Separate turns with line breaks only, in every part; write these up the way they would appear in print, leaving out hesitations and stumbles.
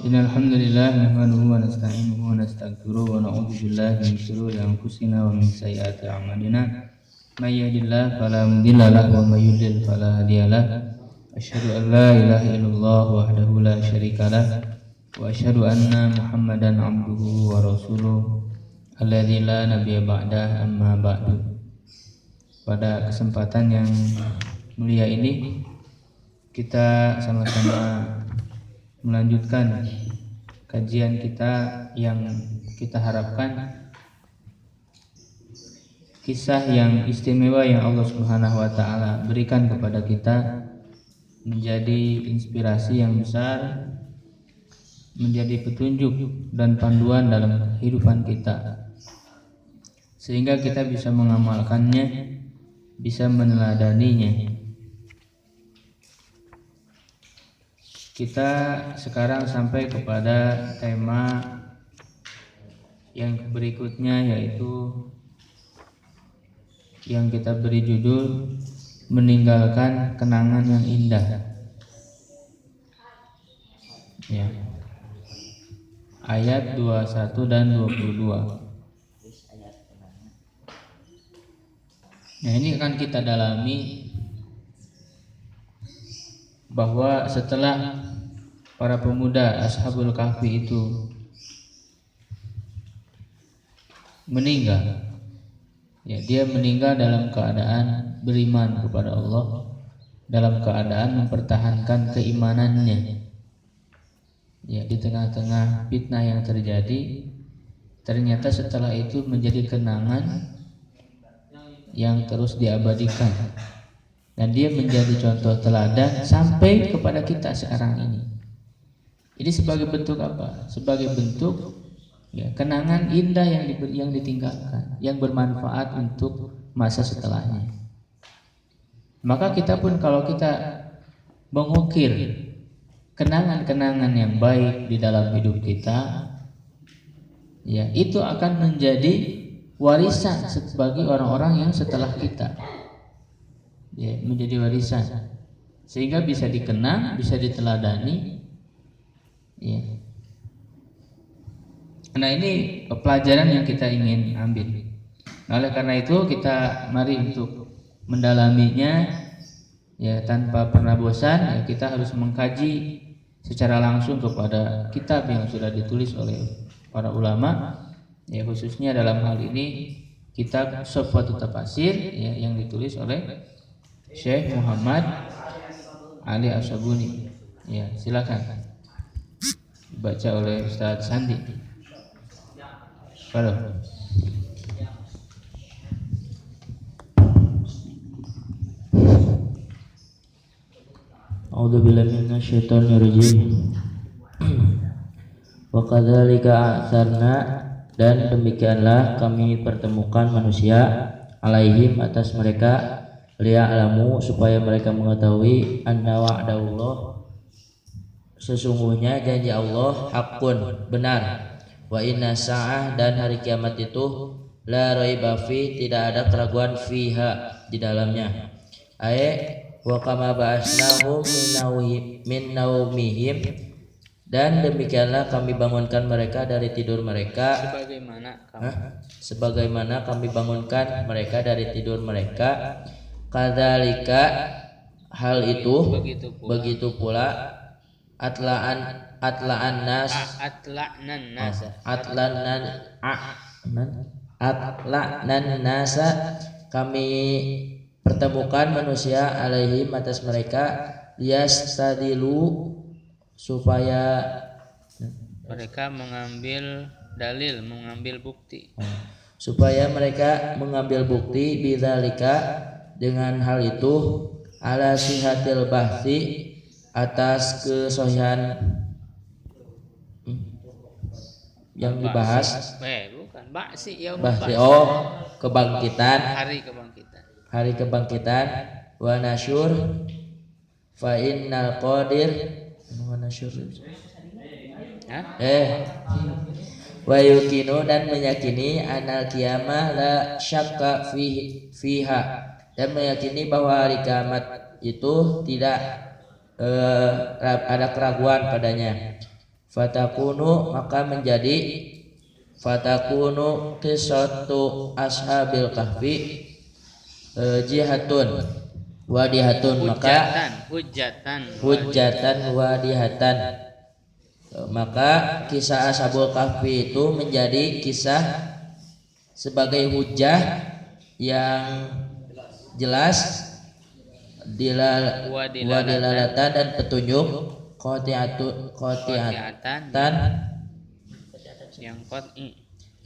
Innal hamdalillah nahmaduhu wa nasta'inuhu wa nastaghfiruh wa na'udzu billahi min shururi anfusina wa min sayyiati a'malina. May yahdihillahu fala mudilla lahu wa may yudlil fala hadiyalah. Asyhadu an la ilaha illallah wahdahu la syarika lah wa asyhadu anna Muhammadan abduhu wa rasuluh alladzi la nabiyya ba'dah, amma ba'du. Pada kesempatan yang mulia ini kita sama-sama melanjutkan kajian kita yang kita harapkan kisah yang istimewa yang Allah Subhanahu wa taala berikan kepada kita menjadi inspirasi yang besar, menjadi petunjuk dan panduan dalam kehidupan kita, sehingga kita bisa mengamalkannya, bisa meneladaninya. Kita sekarang sampai kepada tema yang berikutnya, yaitu yang kita beri judul meninggalkan kenangan yang indah. Ya. Ayat 21 dan 22. Nah, ini akan kita dalami bahwa setelah para pemuda Ashabul Kahfi itu meninggal, ya, dia meninggal dalam keadaan beriman kepada Allah, dalam keadaan mempertahankan keimanannya. Ya, di tengah-tengah fitnah yang terjadi, ternyata setelah itu menjadi kenangan yang terus diabadikan, dan dia menjadi contoh teladan sampai kepada kita sekarang ini. Ini sebagai bentuk apa? Sebagai bentuk ya, kenangan indah yang ditinggalkan, yang bermanfaat untuk masa setelahnya. Maka kita pun kalau kita mengukir kenangan-kenangan yang baik di dalam hidup kita, ya, itu akan menjadi warisan bagi orang-orang yang setelah kita. Ya, menjadi warisan sehingga bisa dikenang, bisa diteladani. Ya. Nah, ini pelajaran yang kita ingin ambil. Nah, oleh karena itu kita mari untuk mendalaminya, ya, tanpa pernah bosan. Ya, kita harus mengkaji secara langsung kepada kitab yang sudah ditulis oleh para ulama, ya, khususnya dalam hal ini kitab Safwatut Tafasir, ya, yang ditulis oleh Syekh Muhammad Ali As-Sabuni. Ya, silakan dibaca oleh Ustaz Sandi. Halo. A'udzubillahi minasyaitonirrajim. Wa kadzalika a'tsarna, dan demikianlah kami pertemukan manusia alaihim atas mereka, liya'lamu, supaya mereka mengetahui, anna wa'dallah, sesungguhnya janji Allah, hakun, benar, wa inna sa'ah, dan hari kiamat itu, la raiba fi, tidak ada keraguan, fiha, di dalamnya. Wa kama ba'asnahum min naumihim, dan demikianlah kami bangunkan mereka dari tidur mereka, sebagaimana kami bangunkan mereka dari tidur mereka. Kadzalika, hal itu, begitu pula atla'nan nasa, kami pertemukan manusia alaihim atas mereka, liyastadilu, supaya
mereka mengambil dalil, mengambil bukti,
supaya mereka mengambil bukti, bidzalika, dengan hal itu, ala sihatil bahsi, atas kesohihan yang dibahas.
Bukan bahsi, ya,
bahsi, kebangkitan, hari kebangkitan. Wa nasyur, fa innal qadir, wa nasyur, wa yukinu, dan meyakini, anal qiyamah la syakka fiha, dan meyakini bahwa hari kiamat itu tidak ada keraguan padanya.
fatakunu maka menjadi fatakunu qissatu ashabil kahfi jihatun wadihatun maka hujjatan wadihatan maka kisah ashabul kahfi itu menjadi kisah sebagai hujjah yang jelas dilalatan dan petunjuk qati'atan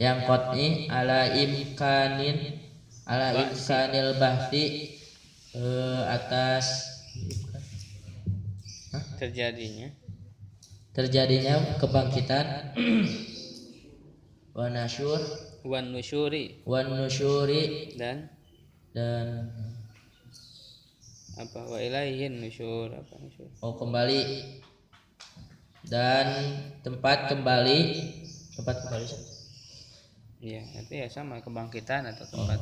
yang qat'i ala imkanil bahti atas terjadinya kebangkitan wan nusyuri
dan apa wa ilaihin nusyur apa nusyur
kembali dan tempat kembali
iya itu ya sama kebangkitan atau tempat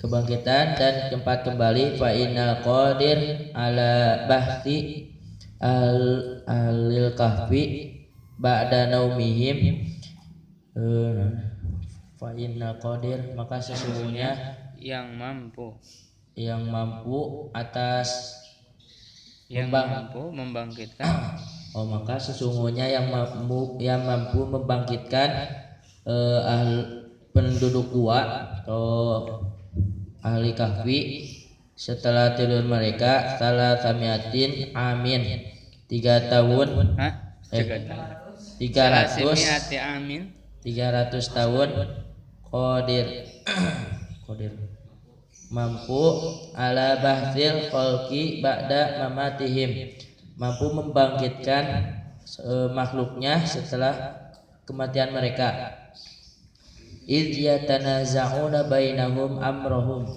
kebangkitan dan tempat kembali fa innal qadir ala bahti alil kahfi ba'da naumihim fa innal qadir maka sesungguhnya
yang mampu
atas
mampu membangkitkan
maka sesungguhnya yang mampu membangkitkan penduduk gua atau ahli kahfi setelah tidur mereka salah samiatin amin 3 tahun 300 tahun qadir mampu ala bahsil khalqi ba'da mamatihim mampu membangkitkan makhluknya setelah kematian mereka idh yatanaza'una bainahum amrohum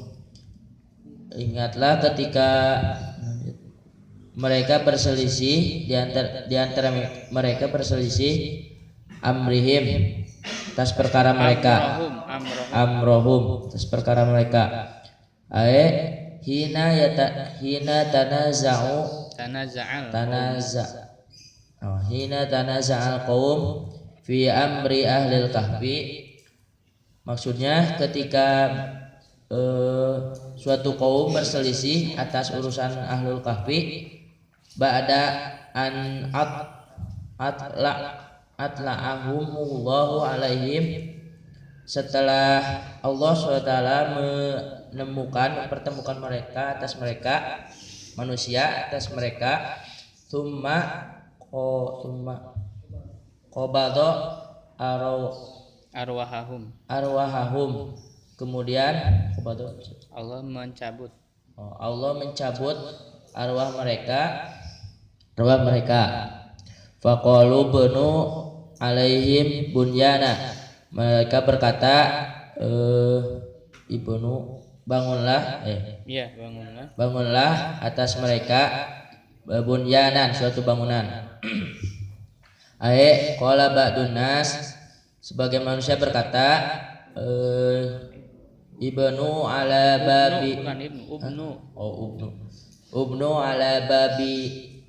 ingatlah ketika mereka berselisih di antara mereka berselisih amrihim atas perkara mereka amrohum atas perkara mereka hina tanaza'al qaum fi amri ahlil kahfi maksudnya ketika suatu kaum berselisih atas urusan ahlul kahfi ba'da an atla'ahumullahu alaihim setelah Allah SWT mempertemukan mereka atas mereka manusia atas mereka thumma qabadha arwahahum kemudian
Allah mencabut
arwah mereka faqalu bunu alaihim bunyana mereka berkata bangunlah atas mereka bunyanan suatu bangunan qala ba'dun nas sebagian manusia berkata ibnu ala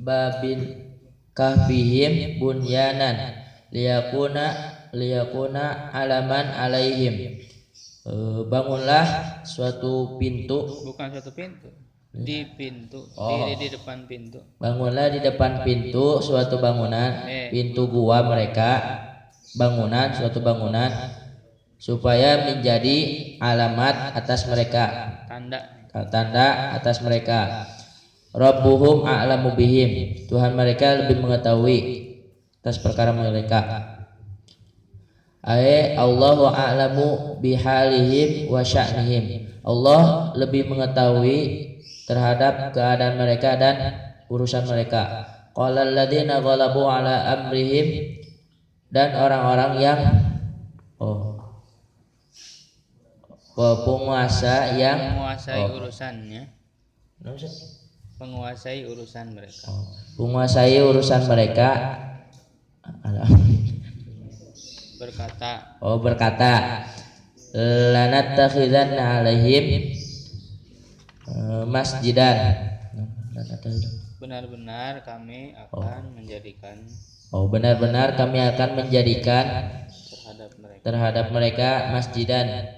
babin kahfihim bunyanan liyakuna alaman alaihim bangunlah suatu pintu
di depan pintu
bangunlah di depan pintu suatu bangunan pintu gua mereka suatu bangunan supaya menjadi alamat atas mereka tanda atas mereka rabbuhum a'lamu bihim Tuhan mereka lebih mengetahui atas perkara mereka Allahu a'lamu bihalihim wa sya'nihim Allah lebih mengetahui terhadap keadaan mereka dan urusan mereka qala alladziina ghalabu ala amrihim dan orang-orang yang penguasa yang
menguasai urusan mereka
berkata lanattakhidanna alaihim masjidan
benar-benar kami akan menjadikan
Oh, benar-benar kami akan menjadikan terhadap mereka masjidan,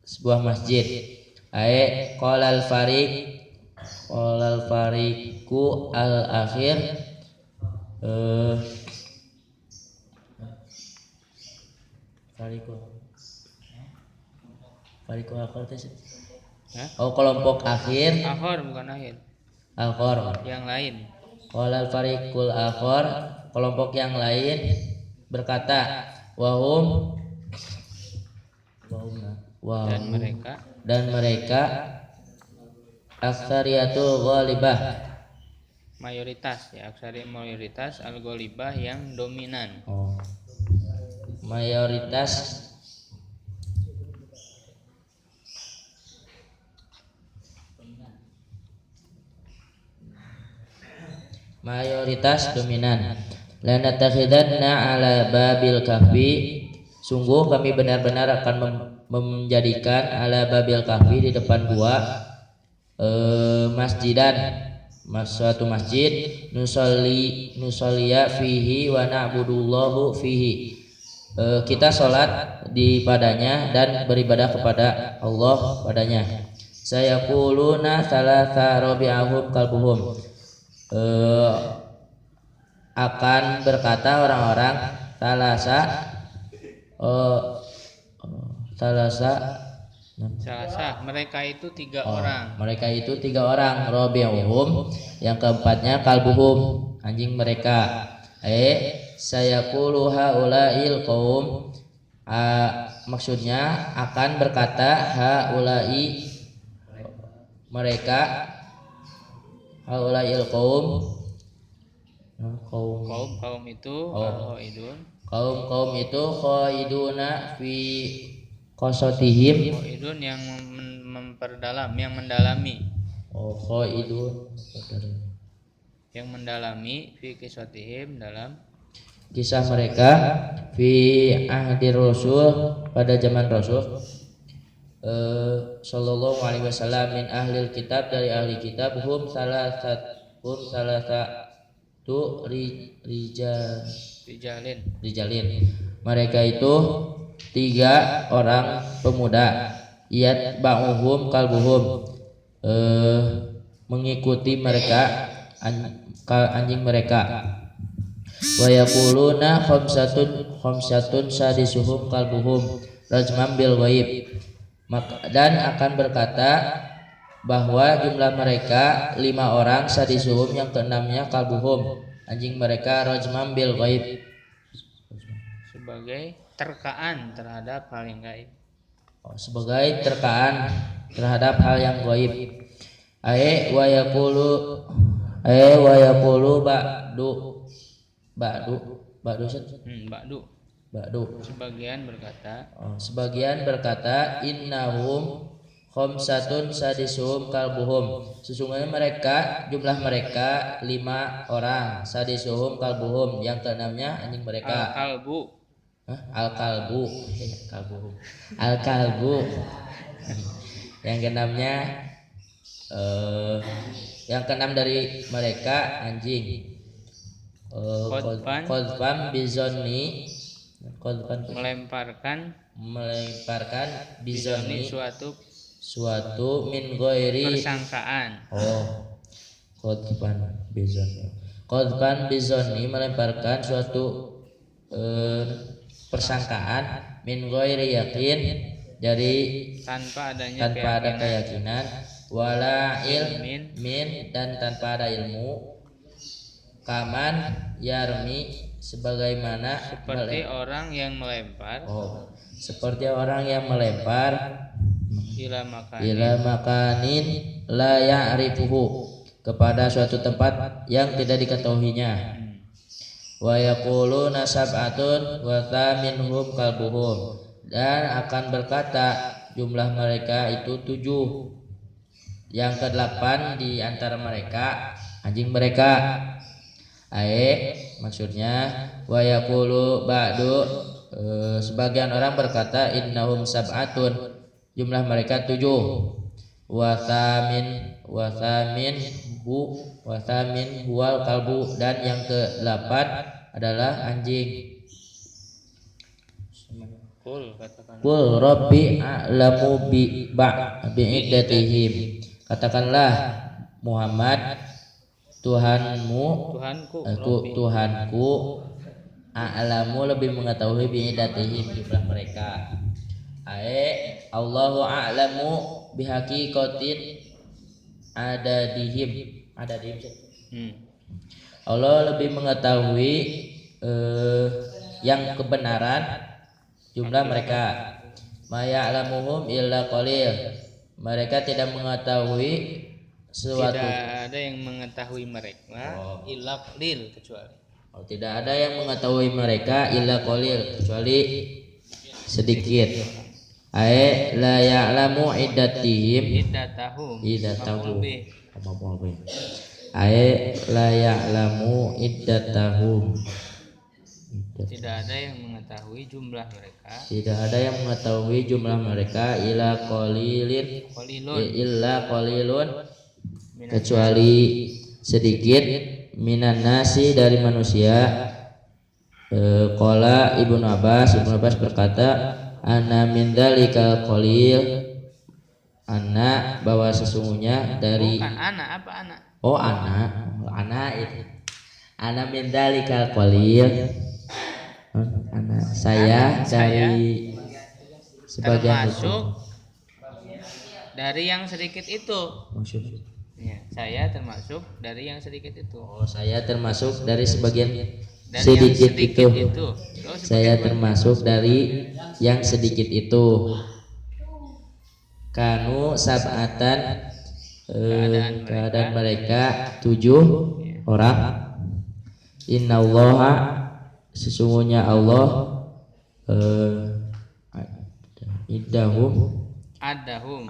sebuah masjid. Qolal fariqu al akhir, fariqu akhir itu sih.
Hah?
Oh, kelompok akhir.
Akhor bukan akhir.
Al-Qor.
Yang lain.
Qolal fariqul akhir, kelompok yang lain berkata, wahum dan mereka aksariyatul ghalibah,
Mayoritas ya, aksari mayoritas al-ghalibah yang dominan.
oh, mayoritas dominan. Lanatakhidanna ala babil kahfi, sungguh kami benar-benar akan menjadikan ala babil kahfi, di depan gua, masjidan, suatu masjid, nusolliya fihi wa na'budullahu fihi, kita sholat di padanya dan beribadah kepada Allah padanya. Sayaquluna salasa rabi'ahum kalbuhum, akan berkata orang-orang salasa
mereka itu tiga orang.
Mereka itu 3 orang. Rabi'uhum, yang keempatnya kalbuhum, anjing mereka. Sayaqulu haula'il qaum, maksudnya akan berkata haula'i mereka, haula'il qaum
itu
kaum itu khaiduna fi qasatihim,
khaidun yang memperdalam, yang mendalami.
Khaidun
yang mendalami fi qasatihim, dalam
kisah mereka, fi ahdi Rasul, pada zaman Rasul sallallahu alaihi wasallam, min ahlil kitab, dari ahli kitab, hum salasatu rijalin, mereka itu 3 orang pemuda, yatba'uhum kalbuhum, mengikuti mereka anjing mereka, wa yaquluna khamsatun sadisuhum kalbuhum rajman bil ghaib, dan akan berkata bahwa jumlah mereka 5 orang, sadisuhum yang keenamnya kalbuhum, anjing mereka, rajman bil ghaib,
sebagai terkaan terhadap hal yang gaib.
Sebagai terkaan terhadap hal yang gaib. Wa yaqulu ba'du, sebagian berkata innahum khamsatun sadisuhum kalbuhum, sesungguhnya mereka, jumlah mereka 5 orang, sadisuhum kalbuhum, yang keenamnya anjing mereka. Al-kalbu yang keenamnya, yang keenam dari mereka anjing. Qadfan bizonni, melemparkan bizonni, suatu min ghairi
persangkaan.
Qadfan bizonni, melemparkan suatu persangkaan, min ghairi yakin, dari tanpa ada keyakinan, wala ilmin, dan tanpa ada ilmu, kaman yarmi, sebagaimana
seperti orang yang melempar, ila
makanin la ya'rifuhu, kepada suatu tempat yang tidak diketahuinya. Wa yaquluna sab'atun wa thaminhum kalbuhum, dan akan berkata jumlah mereka itu 7, yang ke-8 di antara mereka anjing mereka. Maksudnya wa yaqulu ba'du, sebagian orang berkata innahum sab'atun, jumlah mereka 7, wa thamin huwal kalbu, dan yang ke-8 adalah anjing.
Kul katakan.
Qul rabbi a'lamu bi'iddatihim. Katakanlah Muhammad, Tuhanmu, Tuhanku a'lamu lebih mengetahui bi'iddatihim jumlah mereka. Allahu a'lamu bihaqiqatin adadihim. Allah lebih mengetahui yang kebenaran jumlah mereka. Maya alamuhum illa qalil. Mereka tidak mengetahui sesuatu.
Tidak ada yang mengetahui mereka illa qalil kecuali.
Tidak ada yang mengetahui mereka illa qalil kecuali sedikit. La ya'lamu iddatihim. Iddatahum. La ya'lamu iddatahum.
Tidak ada yang mengetahui jumlah mereka.
Tidak ada yang mengetahui jumlah mereka illa qalilun kecuali sedikit minan nasi dari manusia. Qala Ibnu Abbas berkata, ana min dzalikal qalil, ana bahwa sesungguhnya dari
bukan anak apa anak?
Oh anak itu. Ana min dzalikal qalil. Anak saya dari sebagian
termasuk dari yang sedikit itu. Ya, saya termasuk dari yang sedikit itu.
Oh, saya termasuk dari sebagian
dari
sedikit
itu.
Saya termasuk dari yang sedikit itu. Kanu sab'atan, keadaan mereka 7 orang. Innallaha, sesungguhnya Allah, adahum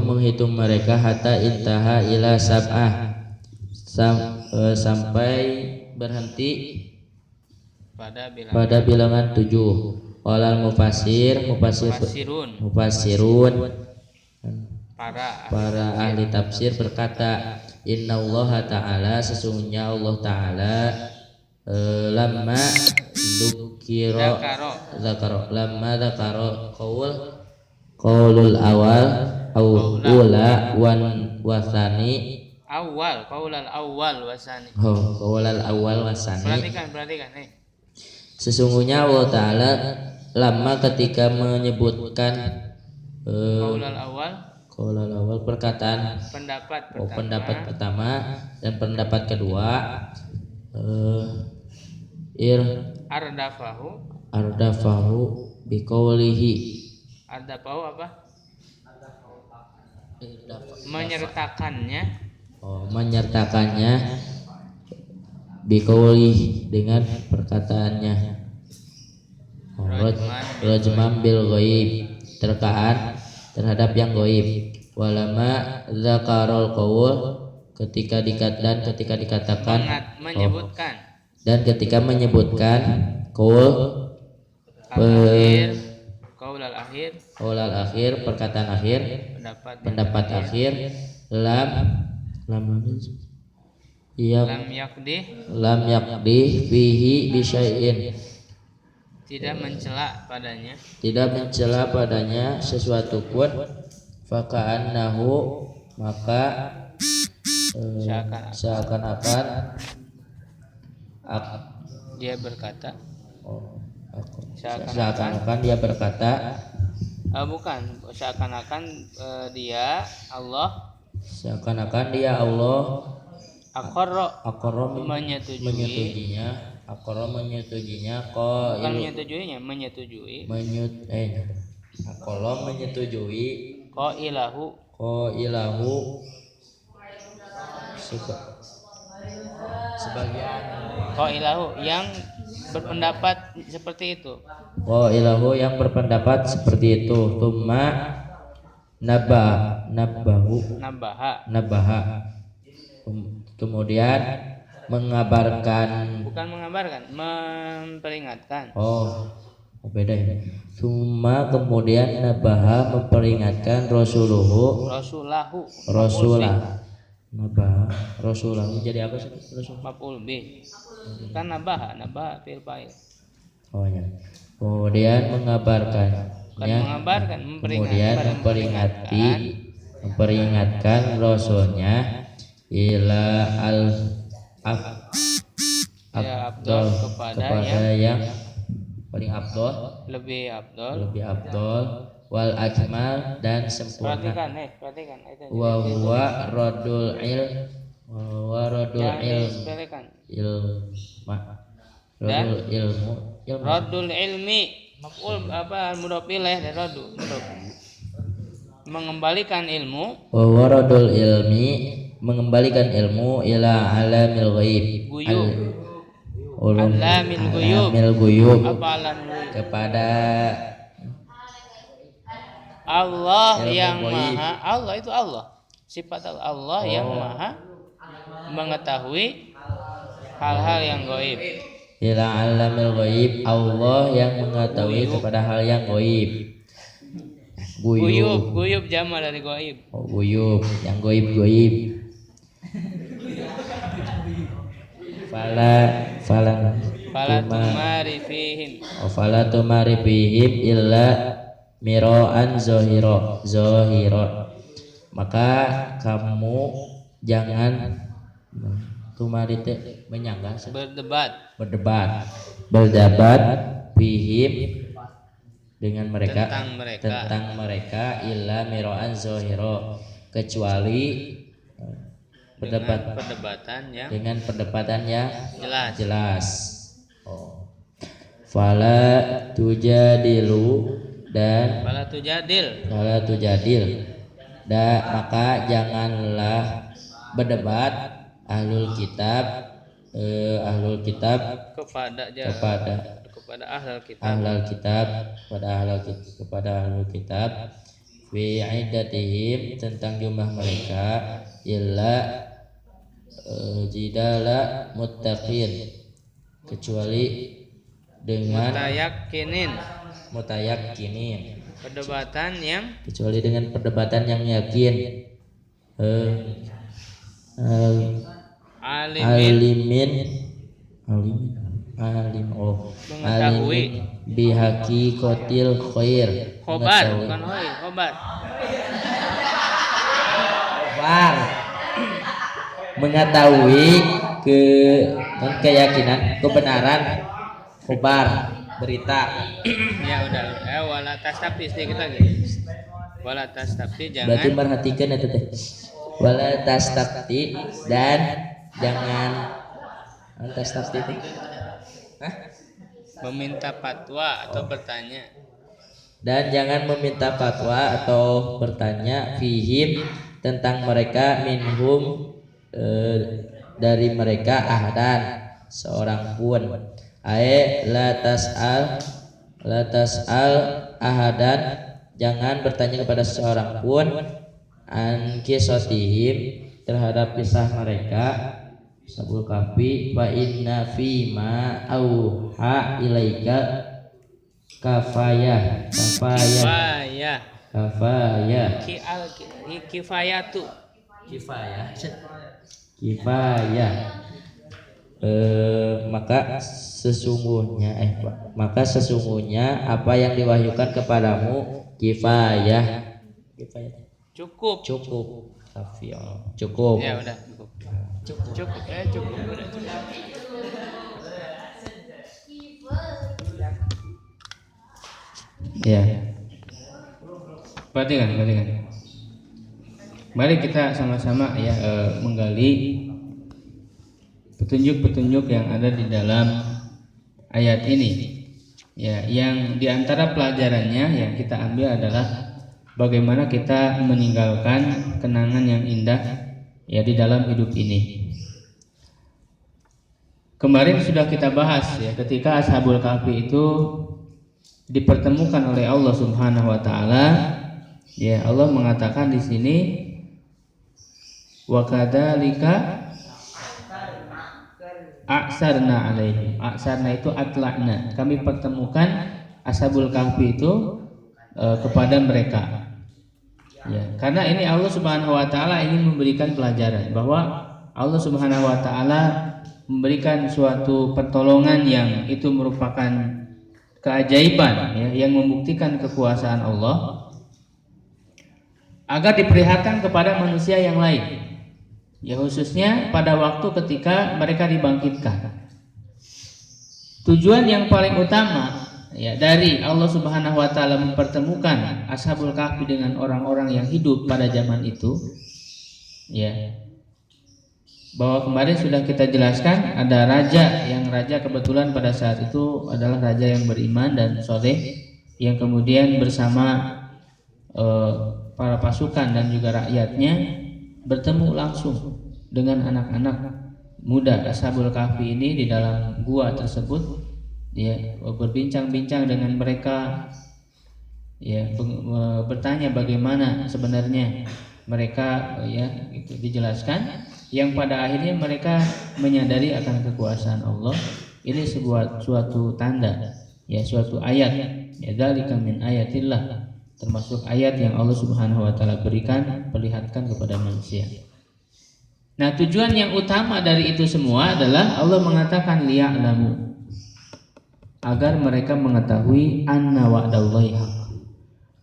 menghitung mereka hatta intaha ila sab'ah, sampai berhenti pada bilangan 7. Qala mufassirun, para ahli tafsir berkata, innallaha ta'ala, sesungguhnya Allah ta'ala lamma dzakara qaulul awal ula wasani
qaulal awal wasani. Perhatikan
Sesungguhnya Allah ta'ala lamma ketika menyebutkan qaulal awal perkataan pendapat pertama dan pendapat kedua, ardafahu biqaulihi.
Ardafahu apa? Menyertakannya
biqaulihi dengan perkataannya. Rajman bil ghaib, terkaan terhadap yang ghaib. Walama dzakarul qaul, ketika dikatakan dan ketika menyebutkan qaulal akhir perkataan akhir, pendapat akhir, lam yaqdi fihi bisyai'in,
tidak mencela padanya sesuatu pun.
Faka'annahu, maka seakan-akan
dia berkata,
seakan-akan dia berkata,
bukan seakan-akan dia Allah,
seakan-akan dia Allah aqarra menyetujuinya, qailahu sebagian
yang berpendapat seperti itu.
Qailahu yang berpendapat seperti itu. Tsumma nabaha kemudian
memperingatkan.
Beda ya. Tsumma kemudian nabaha memperingatkan rasulah Nabah Rasulah jadi apa sih Rasul?
Maf'ul bih. Kan nabah fi'il fa'il.
Oh ya. Kemudian mengabarkan.
Kan mengabarkan,
Kemudian memperingatkan Rasulnya ila al
Ya afdol
kepada yang paling afdol,
lebih afdol.
wal akmal dan sempurna.
Perhatikan itu.
Wa huwa radul ilmu
Radul ilmi maf'ul apa mudhof ilaih dan radu mengembalikan ilmu.
Wa huwa radul ilmi mengembalikan ilmu ila alamil ghaib
Alamil
guyub
apa alam guyub?
kepada
Allah
ilmu
yang
ghaib.
maha. Allah itu Allah, sifat Allah yang maha mengetahui hal-hal yang gaib.
ila alamil ghaib, Allah yang mengetahui kepada hal yang gaib.
Guyub jama dari gaib.
Oh, guyub yang gaib. Fala tumari fihim illa mira'an zahira. Maka kamu jangan tumari menyanggah berdebat fihim dengan mereka tentang mereka illa mira'an zahira, kecuali dengan perdebatan yang jelas. Fala tujadil maka janganlah berdebat ahlul kitab kepada ahlul kitab fi iddatihim tentang jumlah mereka illa jidala muttaqin, kecuali dengan mutayakkinin kecuali dengan perdebatan yang yakin, alimin bihaqiqatil khair,
khobar bukan khobar.
Mengetahui keyakinan kebenaran, khobar berita.
Ya udah, wala tastabti sedikit lagi. Wala tastabti jangan.
Berarti perhatikan itu teh. Wala tastabti dan jangan tastabti itu.
Meminta fatwa atau bertanya.
Dan jangan meminta fatwa atau bertanya fihim tentang mereka minhum dari mereka ahadan seorang pun. La tas'al ahadan, jangan bertanya kepada seorang pun an kisotihim terhadap kisah mereka Ashabul Kahfi, fa inna fima auha ilaika kifayah maka sesungguhnya apa yang diwahyukan kepadamu kifayah
cukup. Ya udah cukup.
Ya. Perhatikan. Mari kita sama-sama ya menggali petunjuk-petunjuk yang ada di dalam ayat ini. Ya, yang diantara pelajarannya yang kita ambil adalah bagaimana kita meninggalkan kenangan yang indah ya di dalam hidup ini. Kemarin sudah kita bahas ya ketika Ashabul Kahfi itu dipertemukan oleh Allah Subhanahu wa taala. Ya, Allah mengatakan di sini wa kadzalika aksarna alaihim. Aksarna itu atla'na. Kami pertemukan Ashabul Kahfi itu kepada mereka. Ya, karena ini Allah Subhanahu wa taala ingin memberikan pelajaran bahwa Allah Subhanahu wa taala memberikan suatu pertolongan yang itu merupakan keajaiban ya, yang membuktikan kekuasaan Allah agar diperlihatkan kepada manusia yang lain. Ya, khususnya pada waktu ketika mereka dibangkitkan. Tujuan yang paling utama ya dari Allah Subhanahu wa taala mempertemukan Ashabul Kahfi dengan orang-orang yang hidup pada zaman itu ya, bahwa kemarin sudah kita jelaskan ada raja kebetulan pada saat itu adalah raja yang beriman dan soleh yang kemudian bersama para pasukan dan juga rakyatnya bertemu langsung dengan anak-anak muda Ashabul Kahfi ini di dalam gua tersebut. Dia berbincang-bincang dengan mereka, ya, bertanya bagaimana sebenarnya mereka, ya, itu dijelaskan. Yang pada akhirnya mereka menyadari akan kekuasaan Allah. Ini suatu tanda, ya, suatu ayat. Ya, dzalika min ayatillah, termasuk ayat yang Allah Subhanahu wa taala berikan, perlihatkan kepada manusia. Nah, tujuan yang utama dari itu semua adalah Allah mengatakan liya'lamu, agar mereka mengetahui anna wa'dallahi haq,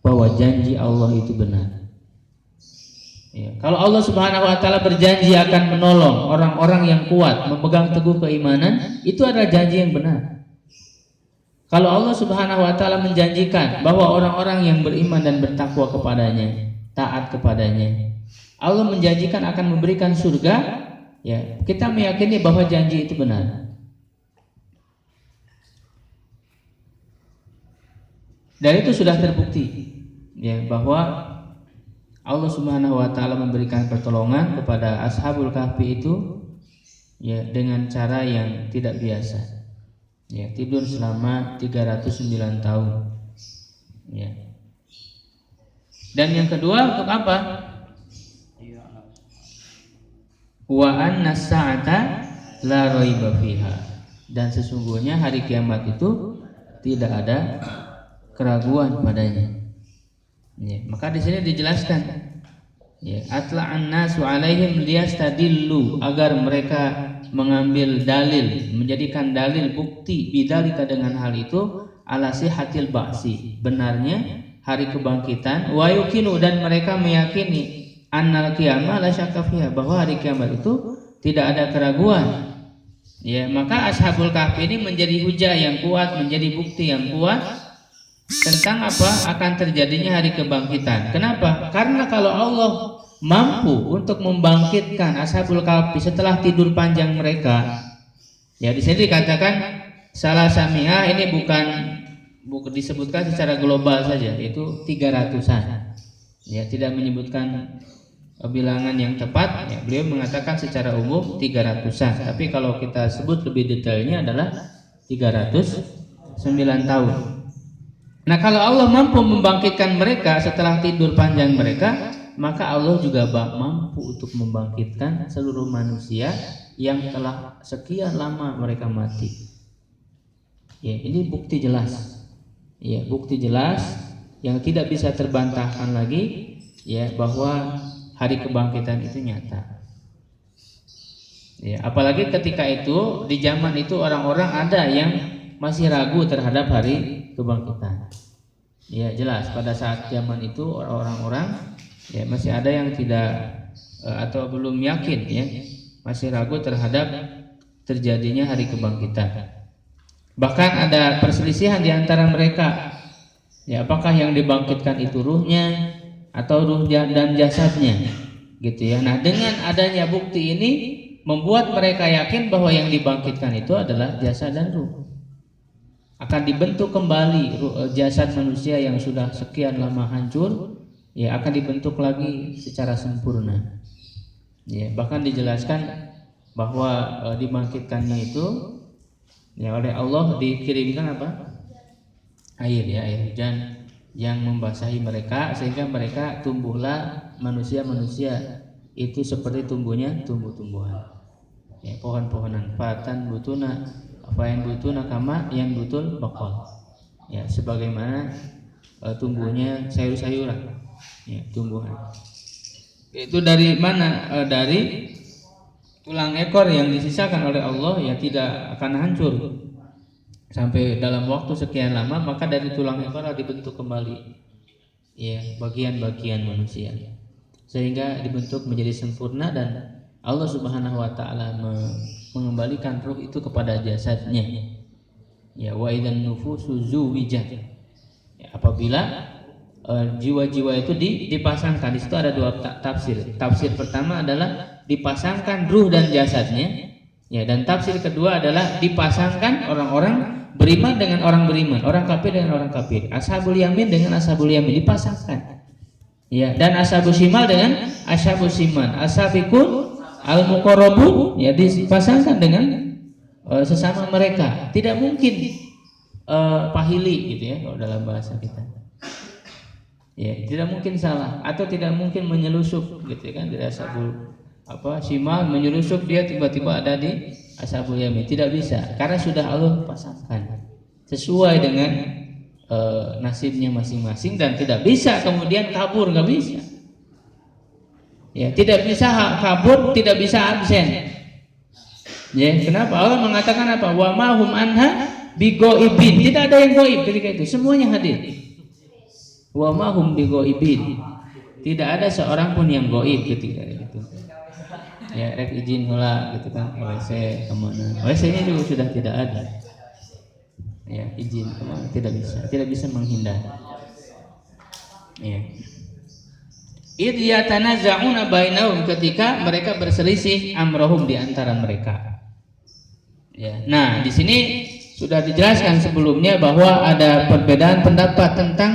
bahwa janji Allah itu benar. Ya, kalau Allah Subhanahu wa taala berjanji akan menolong orang-orang yang kuat, memegang teguh keimanan, itu adalah janji yang benar. Kalau Allah Subhanahu wa taala menjanjikan bahwa orang-orang yang beriman dan bertakwa kepadanya, taat kepadanya, Allah menjanjikan akan memberikan surga, ya, kita meyakini bahwa janji itu benar. Dan itu sudah terbukti, ya, bahwa Allah Subhanahu wa taala memberikan pertolongan kepada Ashabul Kahfi itu, ya, dengan cara yang tidak biasa. Ya, tidur selama 309 tahun. Ya. Dan yang kedua untuk apa? Wa anna sa'ata la raiba fiha. Dan sesungguhnya hari kiamat itu tidak ada keraguan padanya. Ya, maka di sini dijelaskan, ya, atla'an nasu alaihim liyastadillu, agar mereka mengambil dalil, menjadikan dalil bukti bidzalika dengan hal itu, ala sihhatil ba'si, benarnya hari kebangkitan, wa yuqinu, dan mereka meyakini annal qiyamah la syakka fiha, bahwa hari kiamat itu tidak ada keraguan. Ya, maka Ashabul Kahfi ini menjadi hujah yang kuat, menjadi bukti yang kuat tentang apa akan terjadinya hari kebangkitan. Kenapa? Karena kalau Allah mampu untuk membangkitkan Ashabul Kahfi setelah tidur panjang mereka, ya, di sini dikatakan salah sami'ah, ini bukan disebutkan secara global saja, yaitu 300-an. Ya, tidak menyebutkan bilangan yang tepat, ya, beliau mengatakan secara umum 300-an. Tapi kalau kita sebut lebih detailnya adalah 309 tahun. Nah, kalau Allah mampu membangkitkan mereka setelah tidur panjang mereka, maka Allah juga mampu untuk membangkitkan seluruh manusia yang telah sekian lama mereka mati. Ya, ini bukti jelas. Ya, bukti jelas yang tidak bisa terbantahkan lagi, ya, bahwa hari kebangkitan itu nyata. Ya, apalagi ketika itu, di zaman itu orang-orang ada yang masih ragu terhadap hari kebangkitan. Ya, jelas pada saat zaman itu orang-orang, ya, masih ada yang tidak atau belum yakin, ya, masih ragu terhadap terjadinya hari kebangkitan. Bahkan ada perselisihan di antara mereka, ya, apakah yang dibangkitkan itu ruhnya atau ruh dan jasadnya, gitu ya. Nah, dengan adanya bukti ini membuat mereka yakin bahwa yang dibangkitkan itu adalah jasad dan ruh. Akan dibentuk kembali jasad manusia yang sudah sekian lama hancur, ya, akan dibentuk lagi secara sempurna. Ya, bahkan dijelaskan bahwa dibangkitkannya itu, ya, oleh Allah dikirimkan apa? Air, ya, air hujan yang membasahi mereka sehingga mereka tumbuhlah manusia-manusia itu seperti tumbuhnya tumbuh-tumbuhan. Ya, pohon-pohonan, fatan butuna, afayan butuna kama yang butul bakal. Ya, sebagaimana tumbuhnya sayur-sayuran, ya, tumbuhan. Itu dari mana? Dari tulang ekor yang disisakan oleh Allah, ya tidak akan hancur sampai dalam waktu sekian lama, maka dari tulang ekor dibentuk kembali, ya, bagian-bagian manusia, sehingga dibentuk menjadi sempurna, dan Allah Subhanahu wa taala mengembalikan ruh itu kepada jasadnya. Ya, wa idzan nufusu zuwijat. Ya, apabila jiwa-jiwa itu dipasangkan, di situ ada dua tafsir. Tafsir pertama adalah dipasangkan ruh dan jasadnya, ya, dan tafsir kedua adalah dipasangkan orang-orang beriman dengan orang beriman, orang kafir dengan orang kafir, ashabul yamin dengan ashabul yamin, dipasangkan. Ya, dan ashabus shimal dengan ashabus shimal, ashabiqun al-muqarrabun, ya, dipasangkan dengan sesama mereka. Tidak mungkin pahili gitu, ya, kalau dalam bahasa kita. Ya, tidak mungkin salah atau tidak mungkin menyelusup gitu, kan, dari ashabul shimal menyelusup, dia tiba-tiba ada di ashabul yamin. Tidak bisa, karena sudah Allah pasangkan sesuai dengan nasibnya masing-masing, dan tidak bisa kemudian kabur, nggak bisa. Ya, tidak bisa kabur, tidak bisa absen. Ya, kenapa? Allah mengatakan apa? Wa ma hum anha bigoibin. Tidak ada yang goib ketika itu, semuanya hadir. Wa ma hum bigoibin. Tidak ada seorang pun yang goib ketika itu. Ya, rek izin heula gitu kan, WC kemana? WC-nya juga sudah tidak ada. Ya, izin kemana? Tidak bisa menghindar. Ya. Idh yatanaza'una bainahum, ketika mereka berselisih amrohum di antara mereka. Ya. Nah, di sini sudah dijelaskan sebelumnya bahwa ada perbedaan pendapat tentang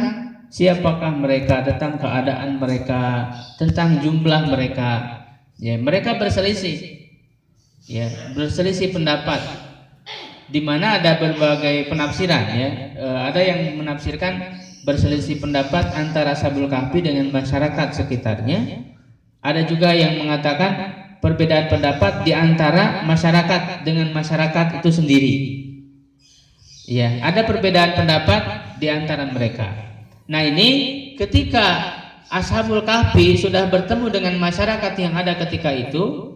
siapakah mereka, tentang keadaan mereka, tentang jumlah mereka. Ya, mereka berselisih. Ya, berselisih pendapat. Di mana ada berbagai penafsiran, ya. Ada yang menafsirkan berselisih pendapat antara Ashabul Kahfi dengan masyarakat sekitarnya. Ada juga yang mengatakan perbedaan pendapat di antara masyarakat dengan masyarakat itu sendiri. Ya, ada perbedaan pendapat di antara mereka. Nah, ini ketika Ashabul Kahfi sudah bertemu dengan masyarakat yang ada ketika itu,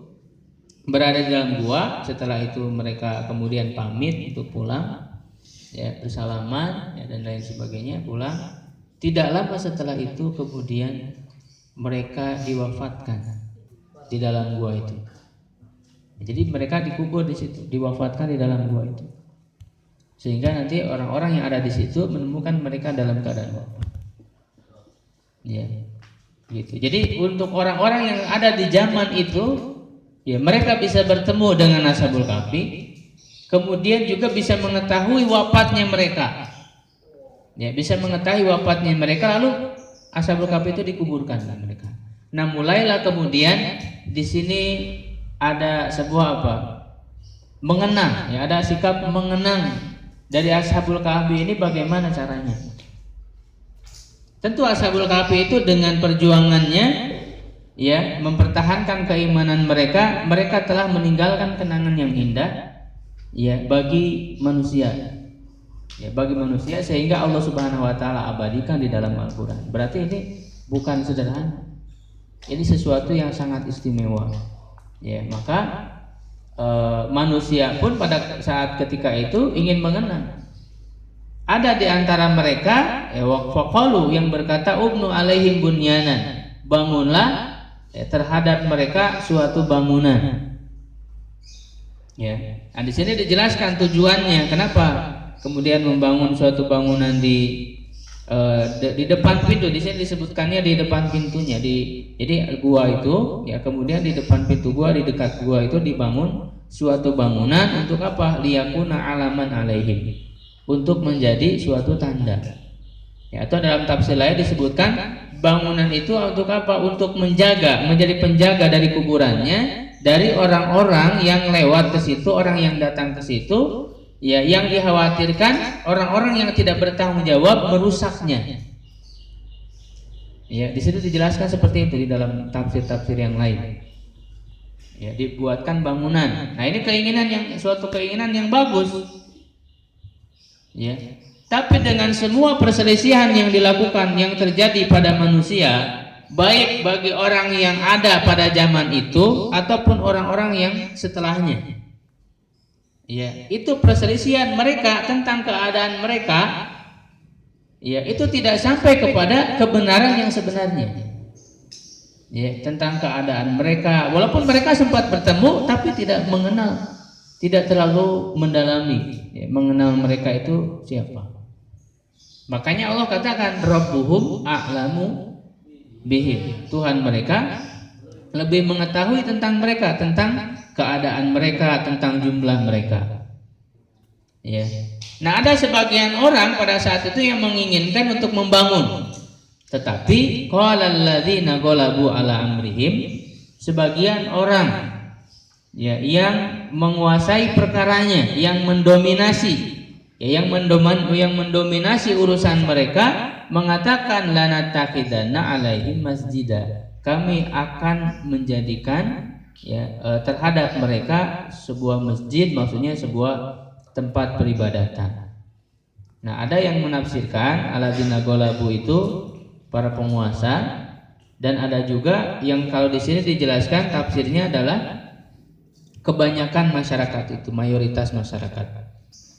berada di dalam gua. Setelah itu mereka kemudian pamit untuk pulang, ya, bersalaman, ya, dan lain sebagainya, pulang. Tidak lama setelah itu kemudian mereka diwafatkan di dalam gua itu. Jadi mereka dikubur di situ, diwafatkan di dalam gua itu, sehingga nanti orang-orang yang ada di situ menemukan mereka dalam keadaan wafat. Ya, gitu. Jadi untuk orang-orang yang ada di zaman itu, ya, mereka bisa bertemu dengan Ashabul Kahfi, kemudian juga bisa mengetahui wafatnya mereka. Ya, bisa mengetahui wafatnya mereka, lalu Ashabul Kahfi itu dikuburkan oleh mereka. Nah, mulailah kemudian di sini ada sebuah mengenang, ya, ada sikap mengenang dari Ashabul Kahfi ini. Bagaimana caranya? Tentu Ashabul Kahfi itu dengan perjuangannya, ya, mempertahankan keimanan mereka, mereka telah meninggalkan kenangan yang indah, ya, bagi manusia, ya, bagi manusia, sehingga Allah Subhanahu wa taala abadikan di dalam Al-Qur'an. Berarti ini bukan sederhana. Ini sesuatu yang sangat istimewa. Ya, maka manusia pun pada saat ketika itu ingin mengenang. Ada di antara mereka, ya, waqalu, yang berkata ubnu alaihim bunyanan, bangunlah, ya, terhadap mereka suatu bangunan. Ya, nah, di sini dijelaskan tujuannya, kenapa kemudian membangun suatu bangunan di depan pintu. Di sini disebutkannya di depan pintunya. Jadi gua itu, ya, kemudian di depan pintu gua, di dekat gua itu dibangun suatu bangunan untuk apa? Liyakuna alaman alaihim, untuk menjadi suatu tanda. Ya, atau dalam tafsir lain disebutkan bangunan itu untuk apa? Untuk menjaga, menjadi penjaga dari kuburannya, dari orang-orang yang lewat ke situ, orang yang datang ke situ, ya, yang dikhawatirkan orang-orang yang tidak bertanggung jawab merusaknya. Ya, di situ dijelaskan seperti itu di dalam tafsir-tafsir yang lain. Ya, dibuatkan bangunan. Nah, ini keinginan yang suatu keinginan yang bagus. Ya. Tapi dengan semua perselisihan yang dilakukan, yang terjadi pada manusia, baik bagi orang yang ada pada zaman itu ataupun orang-orang yang setelahnya, ya, itu perselisihan mereka tentang keadaan mereka, ya, itu tidak sampai kepada kebenaran yang sebenarnya, ya, tentang keadaan mereka. Walaupun mereka sempat bertemu, tapi tidak mengenal, tidak terlalu mendalami, ya, mengenal mereka itu siapa. Makanya Allah katakan Rabbuhum a'lamu bihim, Tuhan mereka lebih mengetahui tentang mereka, tentang keadaan mereka, tentang jumlah mereka, ya. Nah, ada sebagian orang pada saat itu yang menginginkan untuk membangun, tetapi qalal ladzina ghalabu ala amrihim, sebagian orang, ya, yang menguasai perkaranya, yang mendominasi, ya, yang mendominasi urusan mereka, mengatakan lanatakidanna alaihim masjidah, kami akan menjadikan, ya, terhadap mereka sebuah masjid, maksudnya sebuah tempat peribadatan. Nah, ada yang menafsirkan alladzina ghalabu itu para penguasa, dan ada juga yang kalau di sini dijelaskan tafsirnya adalah kebanyakan masyarakat itu, mayoritas masyarakat,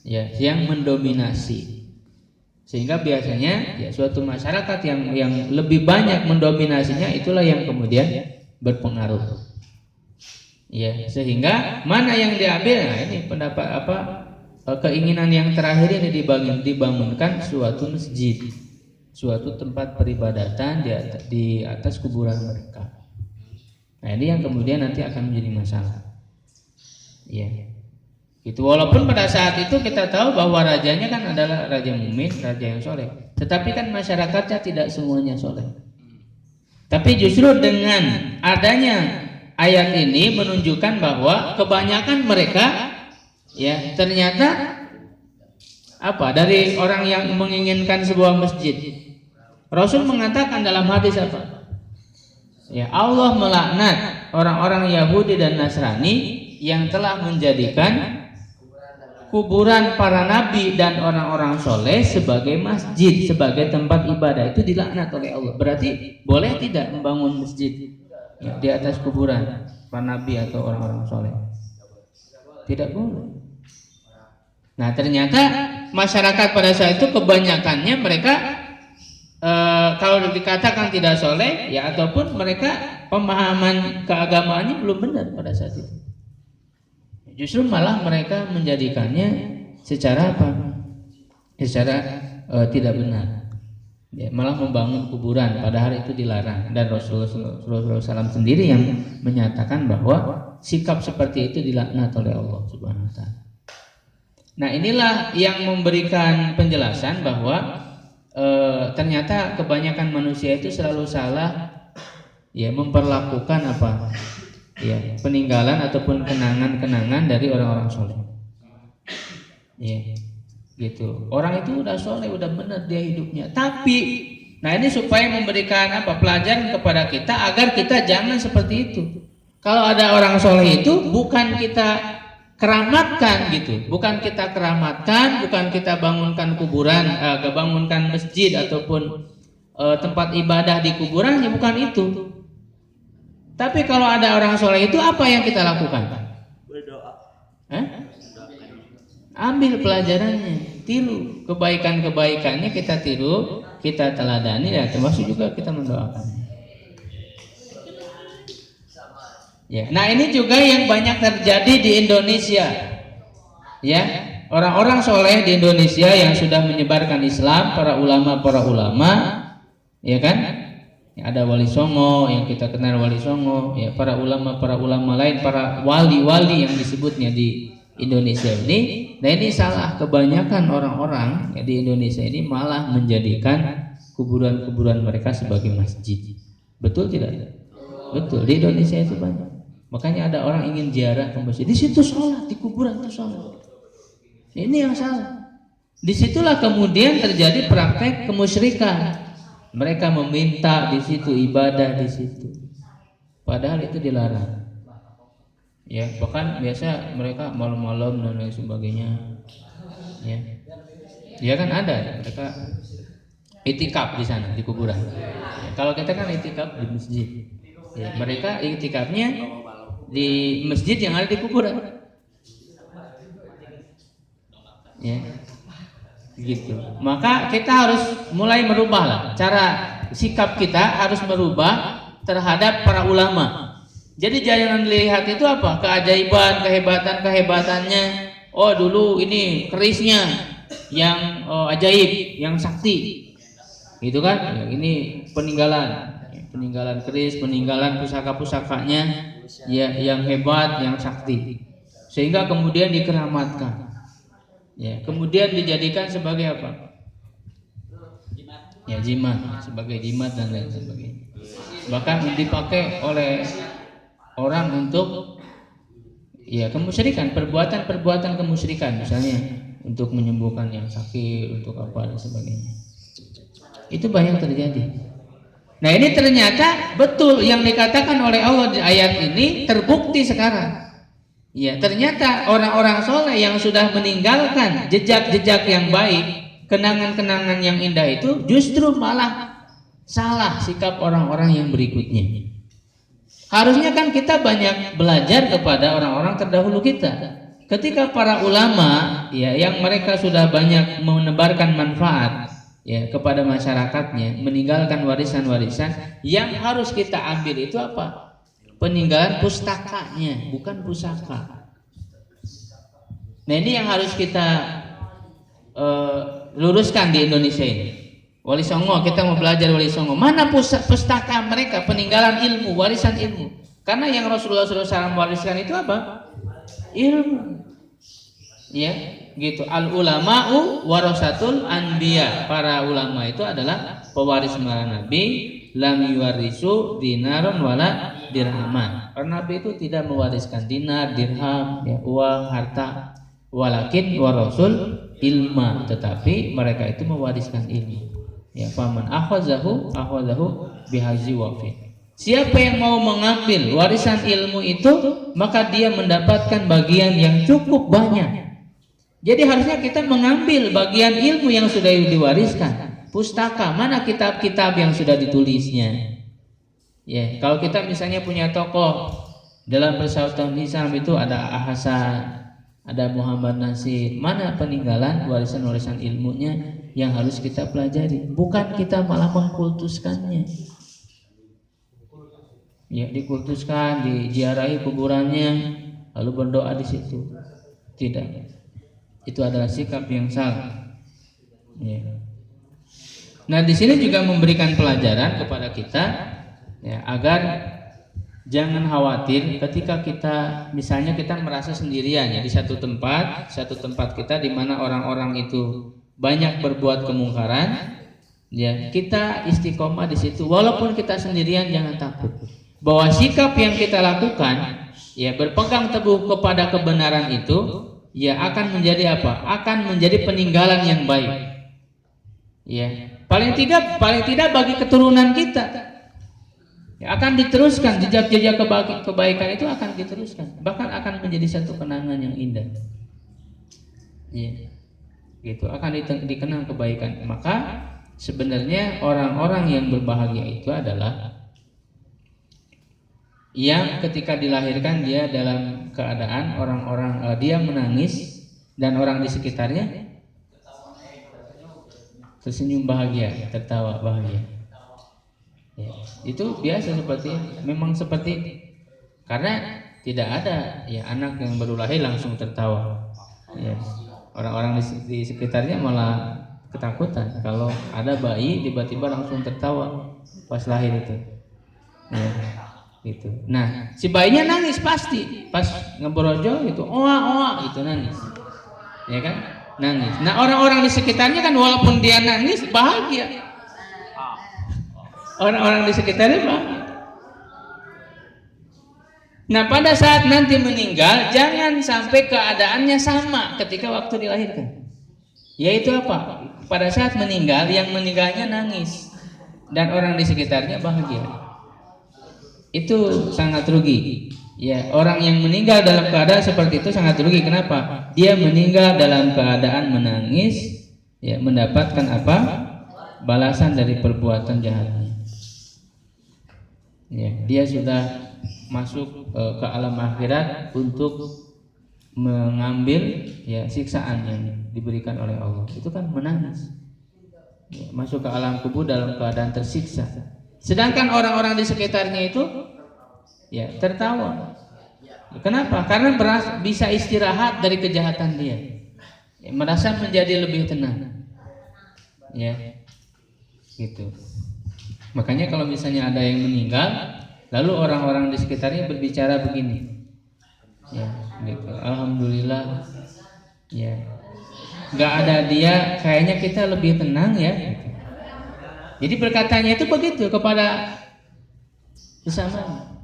ya, yang mendominasi. Sehingga biasanya, ya, suatu masyarakat yang lebih banyak mendominasinya itulah yang kemudian berpengaruh, ya, sehingga mana yang diambil. Nah, ini pendapat apa, keinginan yang terakhir ini dibangunkan suatu masjid, suatu tempat peribadatan di atas kuburan mereka. Nah, ini yang kemudian nanti akan menjadi masalah, ya. Itu walaupun pada saat itu kita tahu bahwa rajanya kan adalah raja mukmin, raja yang soleh, tetapi kan masyarakatnya tidak semuanya soleh. Tapi justru dengan adanya ayat ini menunjukkan bahwa kebanyakan mereka, ya, ternyata apa, dari orang yang menginginkan sebuah masjid. Rasul mengatakan dalam hadis apa? Ya, Allah melaknat orang-orang Yahudi dan Nasrani yang telah menjadikan kuburan para nabi dan orang-orang soleh sebagai masjid, sebagai tempat ibadah. Itu dilaknat oleh Allah. Berarti boleh tidak membangun masjid, ya, di atas kuburan para nabi atau orang-orang soleh? Tidak boleh. Nah, ternyata masyarakat pada saat itu kebanyakannya mereka kalau dikatakan tidak soleh, ya, ataupun mereka pemahaman keagamaannya belum benar pada saat itu. Justru malah mereka menjadikannya secara apa? Secara tidak benar, ya, malah membangun kuburan, padahal itu dilarang. Dan Rasulullah SAW sendiri yang menyatakan bahwa sikap seperti itu dilaknat oleh Allah Subhanahu Wa Taala. Nah, inilah yang memberikan penjelasan bahwa ternyata kebanyakan manusia itu selalu salah, ya, memperlakukan apa, ya, peninggalan ataupun kenangan-kenangan dari orang-orang soleh, ya, gitu. Orang itu udah soleh, udah benar dia hidupnya, tapi, nah, ini supaya memberikan apa, pelajaran kepada kita agar kita jangan seperti itu. Kalau ada orang soleh itu bukan kita keramatkan, gitu, bukan kita keramatkan, bukan kita bangunkan kuburan, bangunkan masjid ataupun tempat ibadah di kuburannya, bukan itu. Tapi kalau ada orang soleh itu apa yang kita lakukan? Berdoa. Ambil pelajarannya, tiru kebaikan-kebaikannya, kita tiru, kita teladani, ya, termasuk juga kita mendoakan. Ya, nah, ini juga yang banyak terjadi di Indonesia, ya, orang-orang soleh di Indonesia yang sudah menyebarkan Islam, para ulama, ya kan? Ada Wali Songo yang kita kenal, Wali Songo, ya, para ulama lain, para wali-wali yang disebutnya di Indonesia ini. Nah, ini salah, kebanyakan orang-orang, ya, di Indonesia ini malah menjadikan kuburan-kuburan mereka sebagai masjid. Betul tidak? Betul, di Indonesia itu banyak. Makanya ada orang ingin ziarah ke masjid, di situ sholat, di kuburan itu sholat. Ini yang salah. Disitulah kemudian terjadi praktek kemusyrikan. Mereka meminta di situ, ibadah di situ, padahal itu dilarang. Ya, bahkan biasa mereka malam-malam dan lain sebagainya. Ya. Ya kan ada mereka itikaf di sana di kuburan. Ya, kalau kita kan itikaf di masjid. Ya, mereka itikafnya di masjid yang ada di kuburan. Ya. Gitu. Maka kita harus mulai merubah lah. Cara sikap kita harus merubah terhadap para ulama. Jadi jangan dilihat itu apa? Keajaiban, kehebatannya. Oh, dulu ini kerisnya yang ajaib, yang sakti. Gitu kan? Ya, ini peninggalan keris, peninggalan pusaka-pusakanya ya yang hebat, yang sakti. Sehingga kemudian dikeramatkan. Ya, kemudian dijadikan sebagai apa? Ya, jimat, sebagai jimat dan lain sebagainya. Bahkan dipakai oleh orang untuk ya kemusyrikan, perbuatan kemusyrikan, misalnya untuk menyembuhkan yang sakit, untuk apa dan sebagainya. Itu banyak terjadi. Nah, ini ternyata betul yang dikatakan oleh Allah di ayat ini terbukti sekarang. Ya, ternyata orang-orang soleh yang sudah meninggalkan jejak-jejak yang baik, kenangan-kenangan yang indah itu justru malah salah sikap orang-orang yang berikutnya. Harusnya kan kita banyak belajar kepada orang-orang terdahulu kita. Ketika para ulama ya yang mereka sudah banyak menebarkan manfaat ya kepada masyarakatnya, meninggalkan warisan-warisan, yang harus kita ambil itu apa? Peninggalan pustakanya, bukan pusaka. Nah, ini yang harus kita luruskan di Indonesia ini. Wali Songo, kita mau belajar Wali Songo. Mana pustaka mereka, peninggalan ilmu, warisan ilmu. Karena yang Rasulullah SAW wariskan itu apa? Ilmu. Ya, gitu. Al ulama'u warasatul anbiya. Para ulama itu adalah pewaris para nabi. Lam yuwarisu dinaron wala dirhaman. Para nabi itu tidak mewariskan dinar, dirham, ya, uang, harta. Walakin warasul ilma, tetapi mereka itu mewariskan ilmu. Ya, faman akhazahu bihazi wafin. Siapa yang mau mengambil warisan ilmu itu, maka dia mendapatkan bagian yang cukup banyak. Jadi harusnya kita mengambil bagian ilmu yang sudah diwariskan. Pustaka, mana kitab-kitab yang sudah ditulisnya? Ya, kalau kita misalnya punya tokoh dalam persautan Islam itu ada Hasan, ada Muhammad Nasir, mana peninggalan warisan-warisan ilmunya yang harus kita pelajari? Bukan kita malah mengkultuskannya. Ya, dikultuskan, diziarahi kuburannya, lalu berdoa di situ. Tidak. Itu adalah sikap yang salah. Ya. Nah, di sini juga memberikan pelajaran kepada kita ya, agar jangan khawatir ketika kita misalnya kita merasa sendirian ya di satu tempat kita di mana orang-orang itu banyak berbuat kemungkaran, ya kita istiqomah di situ walaupun kita sendirian. Jangan takut bahwa sikap yang kita lakukan ya berpegang teguh kepada kebenaran itu ya akan menjadi apa? Akan menjadi peninggalan yang baik. Ya, paling tidak bagi keturunan kita ya, akan diteruskan jejak-jejak kebaikan itu akan diteruskan, bahkan akan menjadi satu kenangan yang indah. Ya, gitu akan dikenang kebaikan. Maka sebenarnya orang-orang yang berbahagia itu adalah yang ketika dilahirkan dia dalam keadaan orang-orang dia menangis dan orang di sekitarnya tersenyum bahagia, tertawa bahagia. Ya, itu biasa memang seperti karena tidak ada ya anak yang baru lahir langsung tertawa. Ya, orang-orang di sekitarnya malah ketakutan kalau ada bayi tiba-tiba langsung tertawa pas lahir itu. Ya, gitu. Nah, si bayinya nangis pasti pas ngebrojol itu, oa gitu nangis. Ya kan? Nangis. Nah, orang-orang di sekitarnya kan walaupun dia nangis bahagia. Orang-orang di sekitarnya bahagia. Nah, pada saat nanti meninggal jangan sampai keadaannya sama ketika waktu dilahirkan. Yaitu apa? Pada saat meninggal yang meninggalnya nangis dan orang di sekitarnya bahagia. Itu sangat rugi. Ya, orang yang meninggal dalam keadaan seperti itu sangat rugi. Kenapa? Dia meninggal dalam keadaan menangis ya mendapatkan apa? Balasan dari perbuatan jahatnya. Ya, dia sudah masuk ke alam akhirat untuk mengambil ya siksaan yang diberikan oleh Allah. Itu kan menangis. Ya, masuk ke alam kubur dalam keadaan tersiksa. Sedangkan orang-orang di sekitarnya itu ya tertawa. Kenapa? Karena bisa istirahat dari kejahatan dia. Ya, merasa menjadi lebih tenang. Ya. Gitu. Makanya kalau misalnya ada yang meninggal, lalu orang-orang di sekitarnya berbicara begini, ya, gitu. Alhamdulillah, ya, nggak ada dia, kayaknya kita lebih tenang ya. Gitu. Jadi berkatanya itu begitu kepada sesama.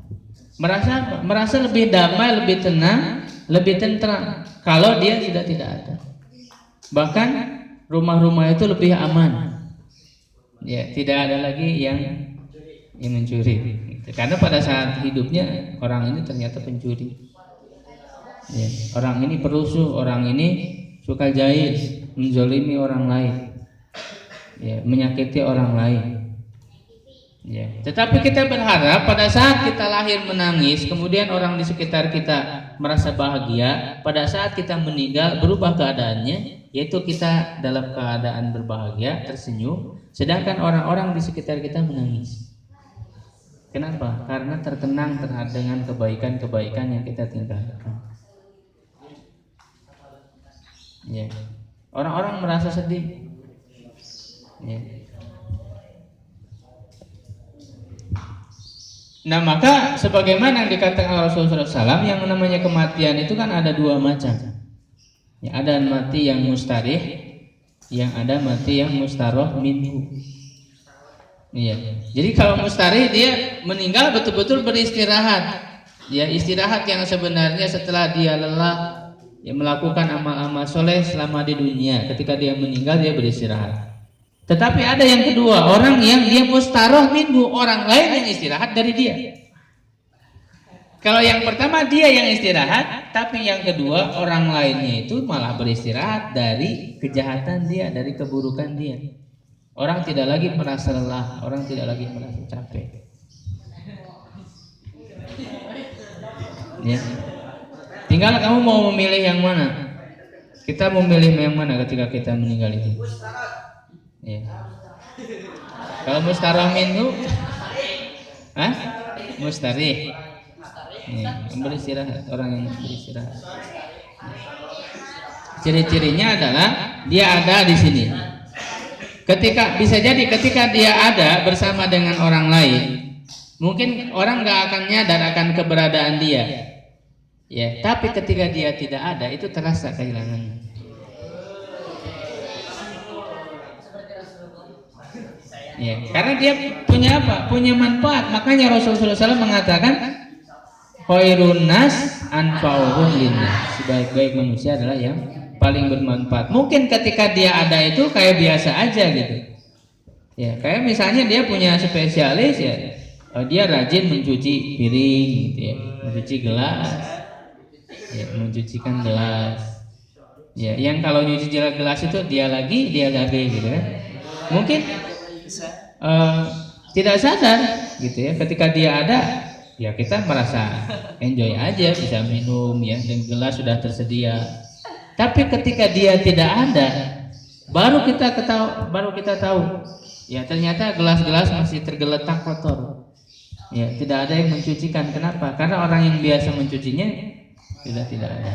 Merasa lebih damai, lebih tenang, lebih tentram kalau dia sudah tidak ada. Bahkan rumah-rumah itu lebih aman. Ya, tidak ada lagi yang mencuri. Karena pada saat hidupnya orang ini ternyata pencuri. Ya, orang ini perusuh, orang ini suka jahil, menzalimi orang lain. Ya, menyakiti orang lain. Ya, tetapi kita berharap pada saat kita lahir menangis, kemudian orang di sekitar kita merasa bahagia, pada saat kita meninggal berubah keadaannya, yaitu kita dalam keadaan berbahagia, tersenyum, sedangkan orang-orang di sekitar kita menangis. Kenapa? Karena terkenang dengan kebaikan-kebaikan yang kita tinggalkan. Ya. Orang-orang merasa sedih. Ya. Nah, maka sebagaimana yang dikatakan Rasulullah SAW, yang namanya kematian itu kan ada dua macam. Ya, ada mati yang mustarih, yang ada mati yang mustaroh minhu. Iya. Jadi kalau mustarih dia meninggal betul-betul beristirahat. Ya, istirahat yang sebenarnya setelah dia lelah ya melakukan amal-amal soleh selama di dunia. Ketika dia meninggal dia beristirahat. Tetapi ada yang kedua, orang yang dia mustaroh minhu, orang lain yang istirahat dari dia. Kalau yang pertama dia yang istirahat, tapi yang kedua orang lainnya itu malah beristirahat dari kejahatan dia, dari keburukan dia. Orang tidak lagi merasa lelah, orang tidak lagi merasa capek. Ya. Tinggal kamu mau memilih yang mana. Kita memilih yang mana ketika kita meninggal itu. Ya. Kalau mustaroh minhu, mustarih. Ya, beristirahat, orang yang beristirahat. Ciri-cirinya adalah dia ada di sini. Bisa jadi ketika dia ada bersama dengan orang lain, mungkin orang nggak akan nyadar akan keberadaan dia. Ya, tapi ketika dia tidak ada, itu terasa kehilangannya. Ya, karena dia punya apa? Punya manfaat. Makanya Rasulullah SAW mengatakan, khairun nas anfa'uhum linnas. Sebaik-baik manusia adalah yang paling bermanfaat. Mungkin ketika dia ada itu kayak biasa aja gitu. Ya, kayak misalnya dia punya spesialis ya, dia rajin mencuci piring gitu ya, mencuci gelas, ya, mencucikan gelas. Ya, yang kalau nyuci gelas itu dia lagi gitu kan. Mungkin tidak sadar gitu ya, ketika dia ada ya kita merasa enjoy aja, bisa minum ya, dan gelas sudah tersedia. Tapi ketika dia tidak ada, baru kita tahu ya ternyata gelas-gelas masih tergeletak kotor. Ya, tidak ada yang mencucikan. Kenapa? Karena orang yang biasa mencucinya sudah tidak ada.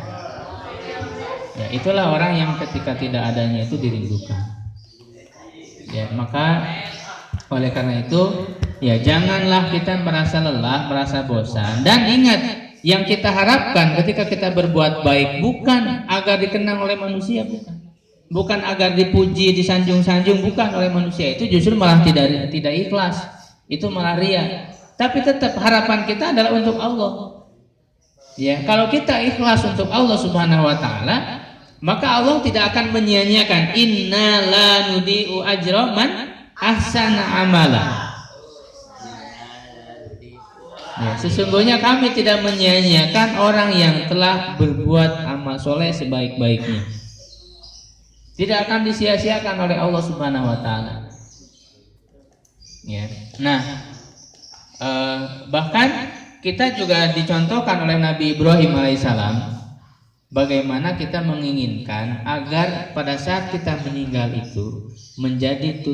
Ya, itulah orang yang ketika tidak adanya itu dirindukan. Ya, maka oleh karena itu ya janganlah kita merasa lelah, merasa bosan. Dan ingat, yang kita harapkan ketika kita berbuat baik bukan agar dikenang oleh manusia, bukan agar dipuji, disanjung-sanjung, bukan oleh manusia. Itu justru malah tidak ikhlas. Itu malah ria. Tapi tetap harapan kita adalah untuk Allah. Ya, kalau kita ikhlas untuk Allah Subhanahu wa taala, maka Allah tidak akan menyia-nyiakan. Inna la nudi'u ajra man ahsana amala. Ya, sesungguhnya kami tidak menyia-nyiakan orang yang telah berbuat amal soleh sebaik-baiknya. tidak akan disia-siakan oleh Allah Subhanahu wa taala. Ya. Nah, bahkan kita juga dicontohkan oleh Nabi Ibrahim alaihissalam bagaimana kita menginginkan agar pada saat kita meninggal itu menjadi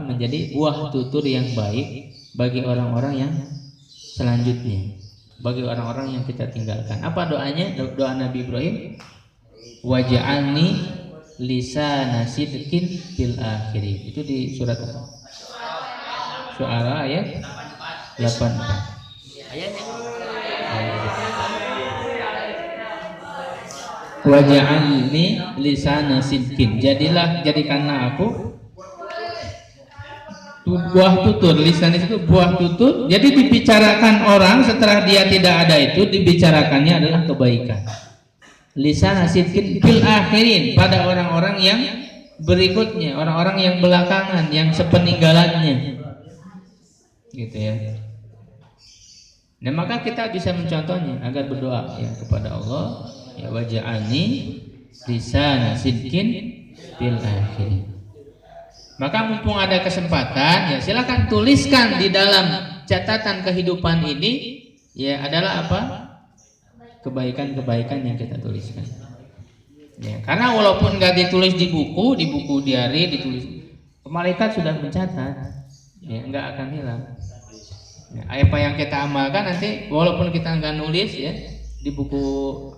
menjadi buah tutur yang baik bagi orang-orang yang selanjutnya, bagi orang-orang yang kita tinggalkan. Apa doanya? Doa Nabi Ibrahim, waj'alni lisana sidqin fil akhirin. Itu di surat Syu'ara ayat 84. Waj'alni lisana sidqin. Jadikanlah aku buah tutur. Lisan itu buah tutur. Jadi dibicarakan orang setelah dia tidak ada itu, dibicarakannya adalah kebaikan. Lisan sidqin fil akhirin, pada orang-orang yang berikutnya, orang-orang yang belakangan, yang sepeninggalannya. Gitu ya. Dan maka kita bisa mencontohnya agar berdoa ya kepada Allah, ya waj'alni lisana sidqin fil akhirin. Maka mumpung ada kesempatan, ya silakan tuliskan di dalam catatan kehidupan ini, ya adalah apa? Kebaikan-kebaikan yang kita tuliskan. Ya, karena walaupun nggak ditulis di buku diari ditulis, malaikat sudah mencatat, ya nggak akan hilang. Ya, apa yang kita amalkan nanti, walaupun kita nggak nulis ya di buku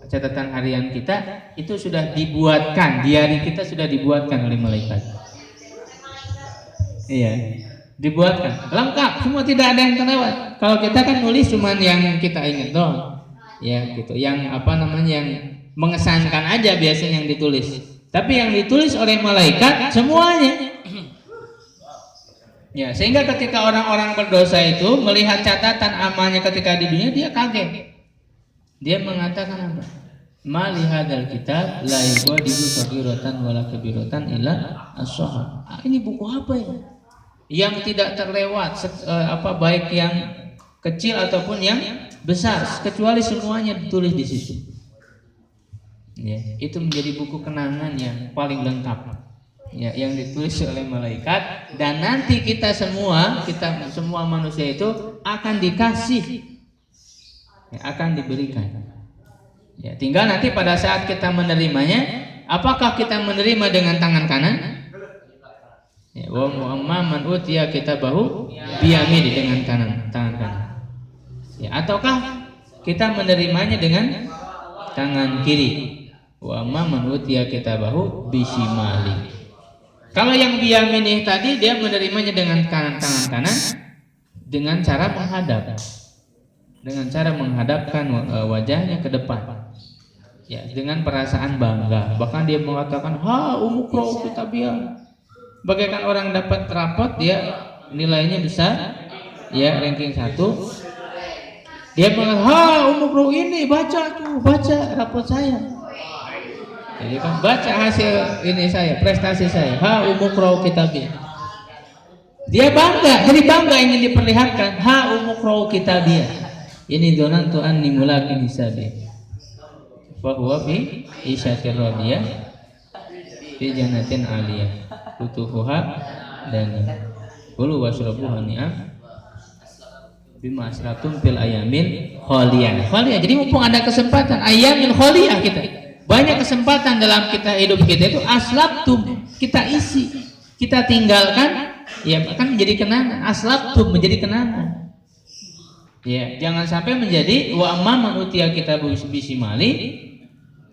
catatan harian kita, itu sudah dibuatkan, diari kita sudah dibuatkan oleh malaikat. Iya, dibuatkan lengkap, semua tidak ada yang terlewat. Kalau kita kan nulis cuman yang kita ingat doang, ya gitu. Yang yang mengesankan aja biasanya yang ditulis. Tapi yang ditulis oleh malaikat semuanya. Ya, sehingga ketika orang-orang berdosa itu melihat catatan amalnya ketika di dunia, dia kaget. Dia mengatakan apa? Ma li hadzal kitab la yughadiru saghiratan wala kabiratan illa as-shahab. Ini buku apa ini? Yang tidak terlewat baik yang kecil ataupun yang besar, kecuali semuanya ditulis di situ. Ya, itu menjadi buku kenangan yang paling lengkap. Ya, yang ditulis oleh malaikat, dan nanti kita semua manusia itu akan dikasih, ya, akan diberikan. Ya, tinggal nanti pada saat kita menerimanya, apakah kita menerima dengan tangan kanan? Ya, wa man utiya kitabahu biyamini, dengan tangan kanan. Ya, ataukah kita menerimanya dengan tangan kiri? Wa man utiya kitabahu bisimali. Kalau yang biyaminih tadi, dia menerimanya dengan tangan kanan dengan cara menghadap, dengan cara menghadapkan wajahnya ke depan, ya, dengan perasaan bangga. Bahkan dia mengatakan, ha umukra'u kitabiyah. Bagaikan orang dapat rapot, dia nilainya besar, ya, ranking 1. Dia mengatakan, ha umukra'u ini, baca rapot saya. Jadi kan baca hasil ini saya, prestasi saya. Ha umukra'u kitabiyah. Dia bangga, jadi bangga ingin diperlihatkan. Ha umukra'u kitabiyah. Ini donantu anni mulakin hisabi. Wa huwa fi isyatir radiyah fi jannatin 'aliyah. Kutufuha dan kulu washrabu hani'an bima asratum fil ayamin khaliyah. Jadi mumpung ada kesempatan ayamin khaliyah, kita banyak kesempatan dalam kita hidup kita itu aslabtum, kita isi, kita tinggalkan, ya akan menjadi kenangan. Aslabtum menjadi kenangan. Ya, jangan sampai menjadi wa amman utiya kitabu bisimali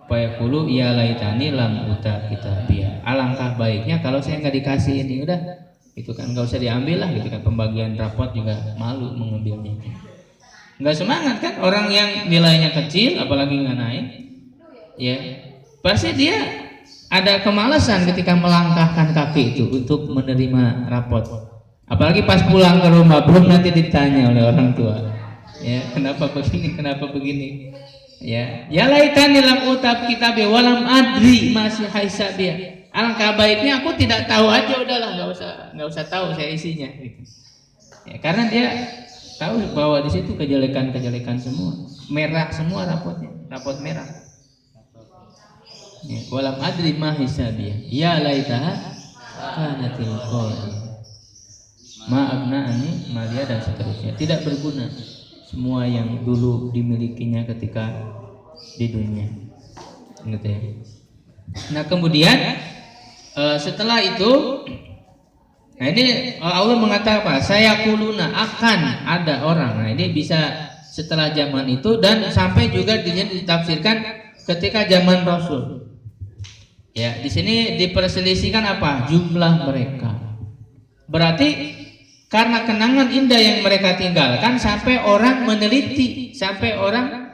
fa yaqulu ya laitani lam uta kitabiyah. Alangkah baiknya kalau saya nggak dikasih ini, udah itu kan nggak usah diambil lah gitu kan. Pembagian rapot juga malu mengambilnya. Nggak semangat kan orang yang nilainya kecil, apalagi nggak naik. Ya, pasti dia ada kemalasan ketika melangkahkan kaki itu untuk menerima rapot. Apalagi pas pulang ke rumah, belum nanti ditanya oleh orang tua, ya kenapa begini. Ya laitani lam utab kitabi walam adri masih haisabiyah. Alangkah baiknya aku tidak tahu aja, udahlah nggak usah tahu saya isinya. Gitu. Ya, karena dia tahu bahwa di situ kejelekan semua, merah semua rapotnya, rapot merah. Ya, walam adri ma hisabiyah. Ya laitaha kanatil qadiyah. Ma agna ani malia dan seterusnya. Tidak berguna semua yang dulu dimilikinya ketika di dunia. Gitu ya. Nah, kemudian setelah itu, nah ini Allah mengatakan apa? Saya kuluna, akan ada orang. Nah, ini bisa setelah zaman itu dan sampai juga ditafsirkan ketika zaman Rasul. Ya, di sini diperselisihkan apa? Jumlah mereka. Berarti karena kenangan indah yang mereka tinggalkan sampai orang meneliti, sampai orang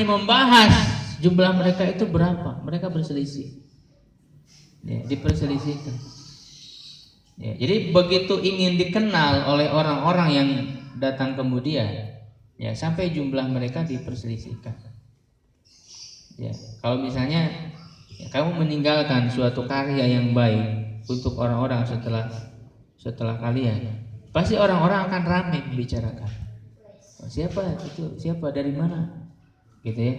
membahas jumlah mereka itu berapa. Mereka berselisih. Ya, diperselisihkan. Ya, jadi begitu ingin dikenal oleh orang-orang yang datang kemudian, ya sampai jumlah mereka diperselisihkan. Ya, kalau misalnya ya, kamu meninggalkan suatu karya yang baik untuk orang-orang setelah kalian, pasti orang-orang akan ramai membicarakan. Oh, siapa itu? Siapa dari mana? Gitu ya.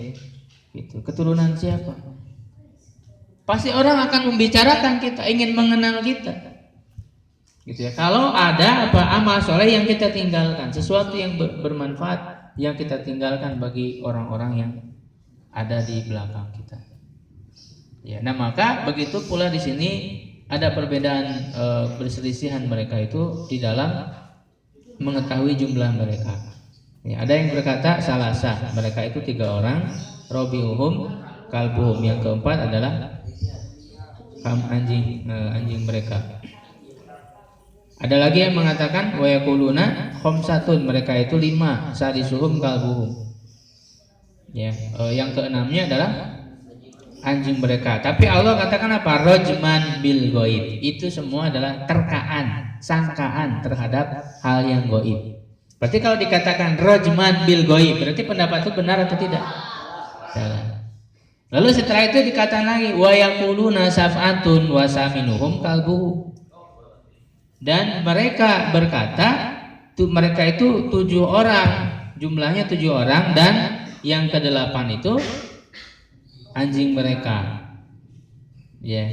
Gitu. Keturunan siapa? Pasti orang akan membicarakan kita, ingin mengenal kita. Gitu ya. Kalau ada amal soleh yang kita tinggalkan, sesuatu yang bermanfaat yang kita tinggalkan bagi orang-orang yang ada di belakang kita. Ya, nah maka begitu pula di sini ada perbedaan perselisihan mereka itu di dalam mengetahui jumlah mereka. Ya, ada yang berkata salasa, mereka itu 3 orang, robiuhum kalbuhum, yang keempat adalah anjing mereka. Ada lagi yang mengatakan wa yaquluna khamsatun, mereka itu 5, sadisuhum kalbuhum. Ya, yang keenamnya adalah anjing mereka. Tapi Allah katakan apa? Rajman bil ghaib. Itu semua adalah terkaan, sangkaan terhadap hal yang gaib. Berarti kalau dikatakan rajman bil ghaib, berarti pendapat itu benar atau tidak? Salah. Lalu setelah itu dikatakan lagi wa yaquluna sab'atun wa saminuhum kalbuhum. Dan mereka berkata, mereka itu 7 orang, jumlahnya 7 orang, dan yang ke-8 itu anjing mereka. Ya.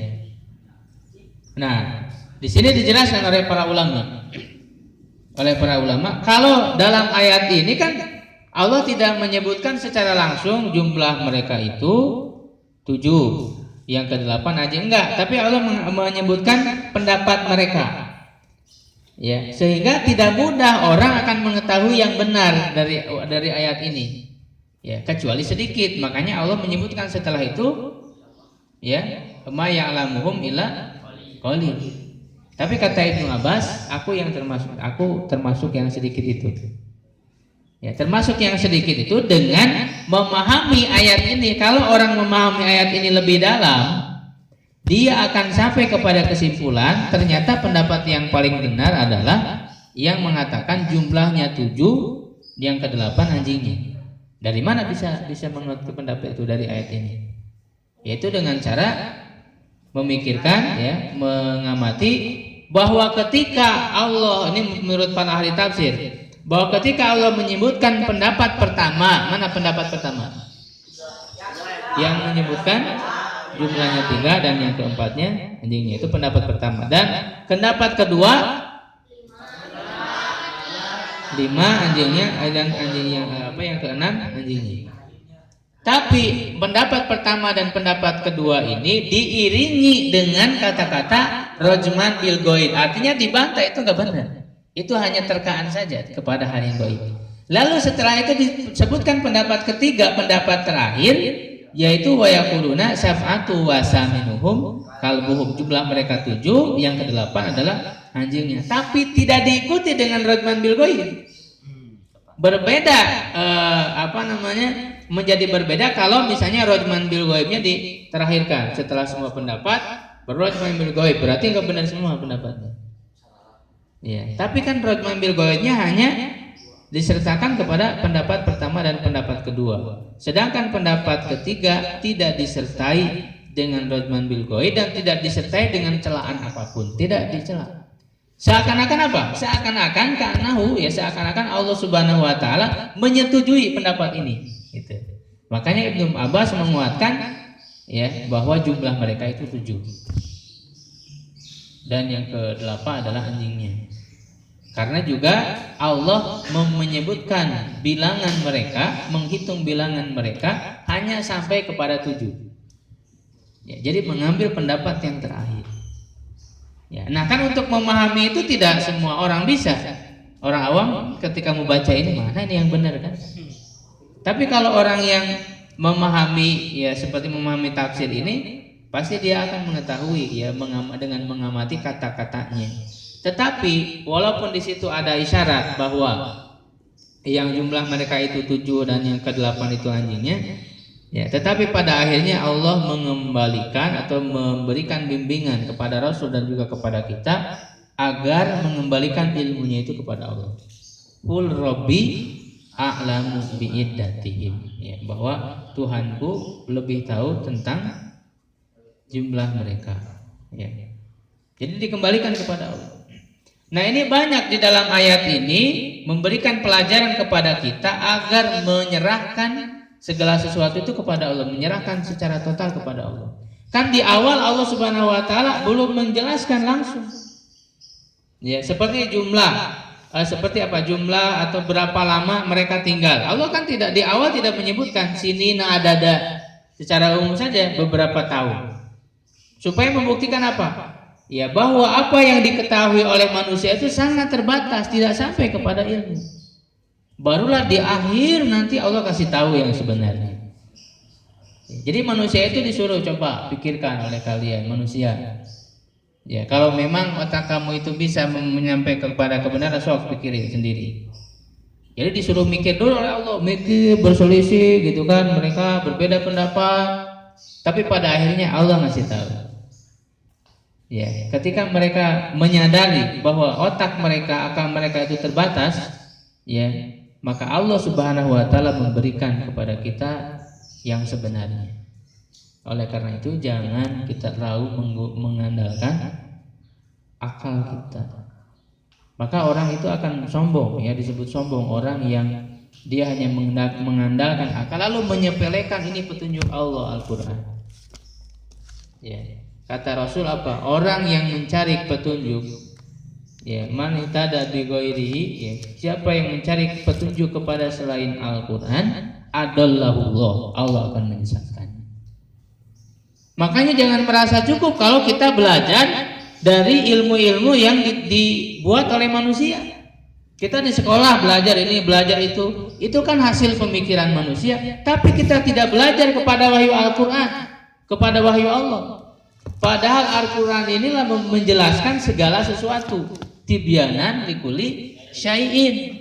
Nah, di sini dijelaskan oleh para ulama. Kalau dalam ayat ini kan Allah tidak menyebutkan secara langsung jumlah mereka itu 7, yang ke-8 anjing, enggak, tapi Allah menyebutkan pendapat mereka. Ya, sehingga tidak mudah orang akan mengetahui yang benar dari ayat ini. Ya, kecuali sedikit. Makanya Allah menyebutkan setelah itu, ya, ma ya'lamuhum illa qalil. Tapi kata Ibnu Abbas, aku termasuk yang sedikit itu. Ya, termasuk yang sedikit itu dengan memahami ayat ini. Kalau orang memahami ayat ini lebih dalam, dia akan sampai kepada kesimpulan ternyata pendapat yang paling benar adalah yang mengatakan jumlahnya 7, yang ke-8 anjingnya. Dari mana bisa mengerti pendapat itu dari ayat ini? Yaitu dengan cara memikirkan, ya, mengamati bahwa ketika Allah, ini menurut para ahli tafsir, bahwa ketika Allah menyebutkan pendapat pertama, mana pendapat pertama? Yang menyebutkan jumlahnya 3 dan yang keempatnya anjingnya, itu pendapat pertama. Dan pendapat kedua 5 anjingnya, dan yang keenam anjingnya. Tapi pendapat pertama dan pendapat kedua ini diiringi dengan kata-kata rajman bil ghaib, artinya dibantah, itu enggak benar. Itu hanya terkaan saja kepada hal yang gaib. Lalu setelah itu disebutkan pendapat ketiga, pendapat terakhir, yaitu wa yaquluna sab'atu wa saminuhum kalbuhum, jumlah mereka 7, yang ke-8 adalah anjingnya. Tapi tidak diikuti dengan rajman bil ghaib. Berbeda menjadi berbeda kalau misalnya rajman bil ghaibnya diterakhirkan setelah semua pendapat berrajman bil ghaib, berarti enggak benar semua pendapatnya. Ya, tapi kan rajman bil ghaibnya hanya disertakan kepada pendapat pertama dan pendapat kedua. Sedangkan pendapat ketiga tidak disertai dengan rajman bil ghaib dan tidak disertai dengan celaan apapun, tidak dicela. Seakan-akan apa? Seakan-akan seakan-akan Allah Subhanahu wa taala menyetujui pendapat ini, gitu. Makanya Ibnu Abbas menguatkan ya, bahwa jumlah mereka itu 7. Dan yang ke-8 adalah anjingnya. Karena juga Allah menyebutkan bilangan mereka, menghitung bilangan mereka hanya sampai kepada 7. Ya, jadi mengambil pendapat yang terakhir. Ya, nah kan untuk memahami itu tidak semua orang bisa. Orang awam ketika membaca ini mana ini yang benar kan? Tapi kalau orang yang memahami ya seperti memahami tafsir ini, pasti dia akan mengetahui ya dengan mengamati kata-katanya. Tetapi walaupun di situ ada isyarat bahwa yang jumlah mereka itu 7 dan yang ke-8 itu anjingnya, ya, tetapi pada akhirnya Allah mengembalikan atau memberikan bimbingan kepada Rasul dan juga kepada kita agar mengembalikan ilmunya itu kepada Allah. Qul Rabbi a'lamu bi'iddatihim, ya, bahwa Tuhanku lebih tahu tentang jumlah mereka, ya. Jadi dikembalikan kepada Allah. Nah, ini banyak di dalam ayat ini memberikan pelajaran kepada kita agar menyerahkan segala sesuatu itu kepada Allah, menyerahkan secara total kepada Allah. Kan di awal Allah Subhanahu wa taala belum menjelaskan langsung. Ya, seperti jumlah, seperti apa jumlah atau berapa lama mereka tinggal. Allah kan tidak di awal tidak menyebutkan sini adada, secara umum saja beberapa tahun. Supaya membuktikan apa? Ya, bahwa apa yang diketahui oleh manusia itu sangat terbatas, tidak sampai kepada ilmu. Barulah di akhir nanti Allah kasih tahu yang sebenarnya. Jadi manusia itu disuruh coba pikirkan oleh kalian manusia. Ya, kalau memang otak kamu itu bisa menyampaikan kepada kebenaran, sok pikirin sendiri. Jadi disuruh mikir dulu oleh Allah, mikir berselisih gitu kan, mereka berbeda pendapat, tapi pada akhirnya Allah ngasih tahu. Ya, ketika mereka menyadari bahwa otak mereka, akal mereka itu terbatas, ya, maka Allah Subhanahu wa taala memberikan kepada kita yang sebenarnya. Oleh karena itu jangan kita terlalu mengandalkan akal kita. Maka orang itu akan sombong, ya, disebut sombong orang yang dia hanya mengandalkan akal lalu menyepelekan ini petunjuk Allah Al-Qur'an. Ya. Kata Rasul apa? Orang yang mencari petunjuk, ya, man ihtada bi ghairihi, ya, siapa yang mencari petunjuk kepada selain Al-Qur'an, adallahullah, Allah akan menyesatkannya. Makanya jangan merasa cukup kalau kita belajar dari ilmu-ilmu yang dibuat oleh manusia. Kita di sekolah belajar ini, belajar itu kan hasil pemikiran manusia, tapi kita tidak belajar kepada wahyu Al-Qur'an, kepada wahyu Allah. Padahal Al-Quran inilah menjelaskan segala sesuatu. Tibyanan likuli syai'in.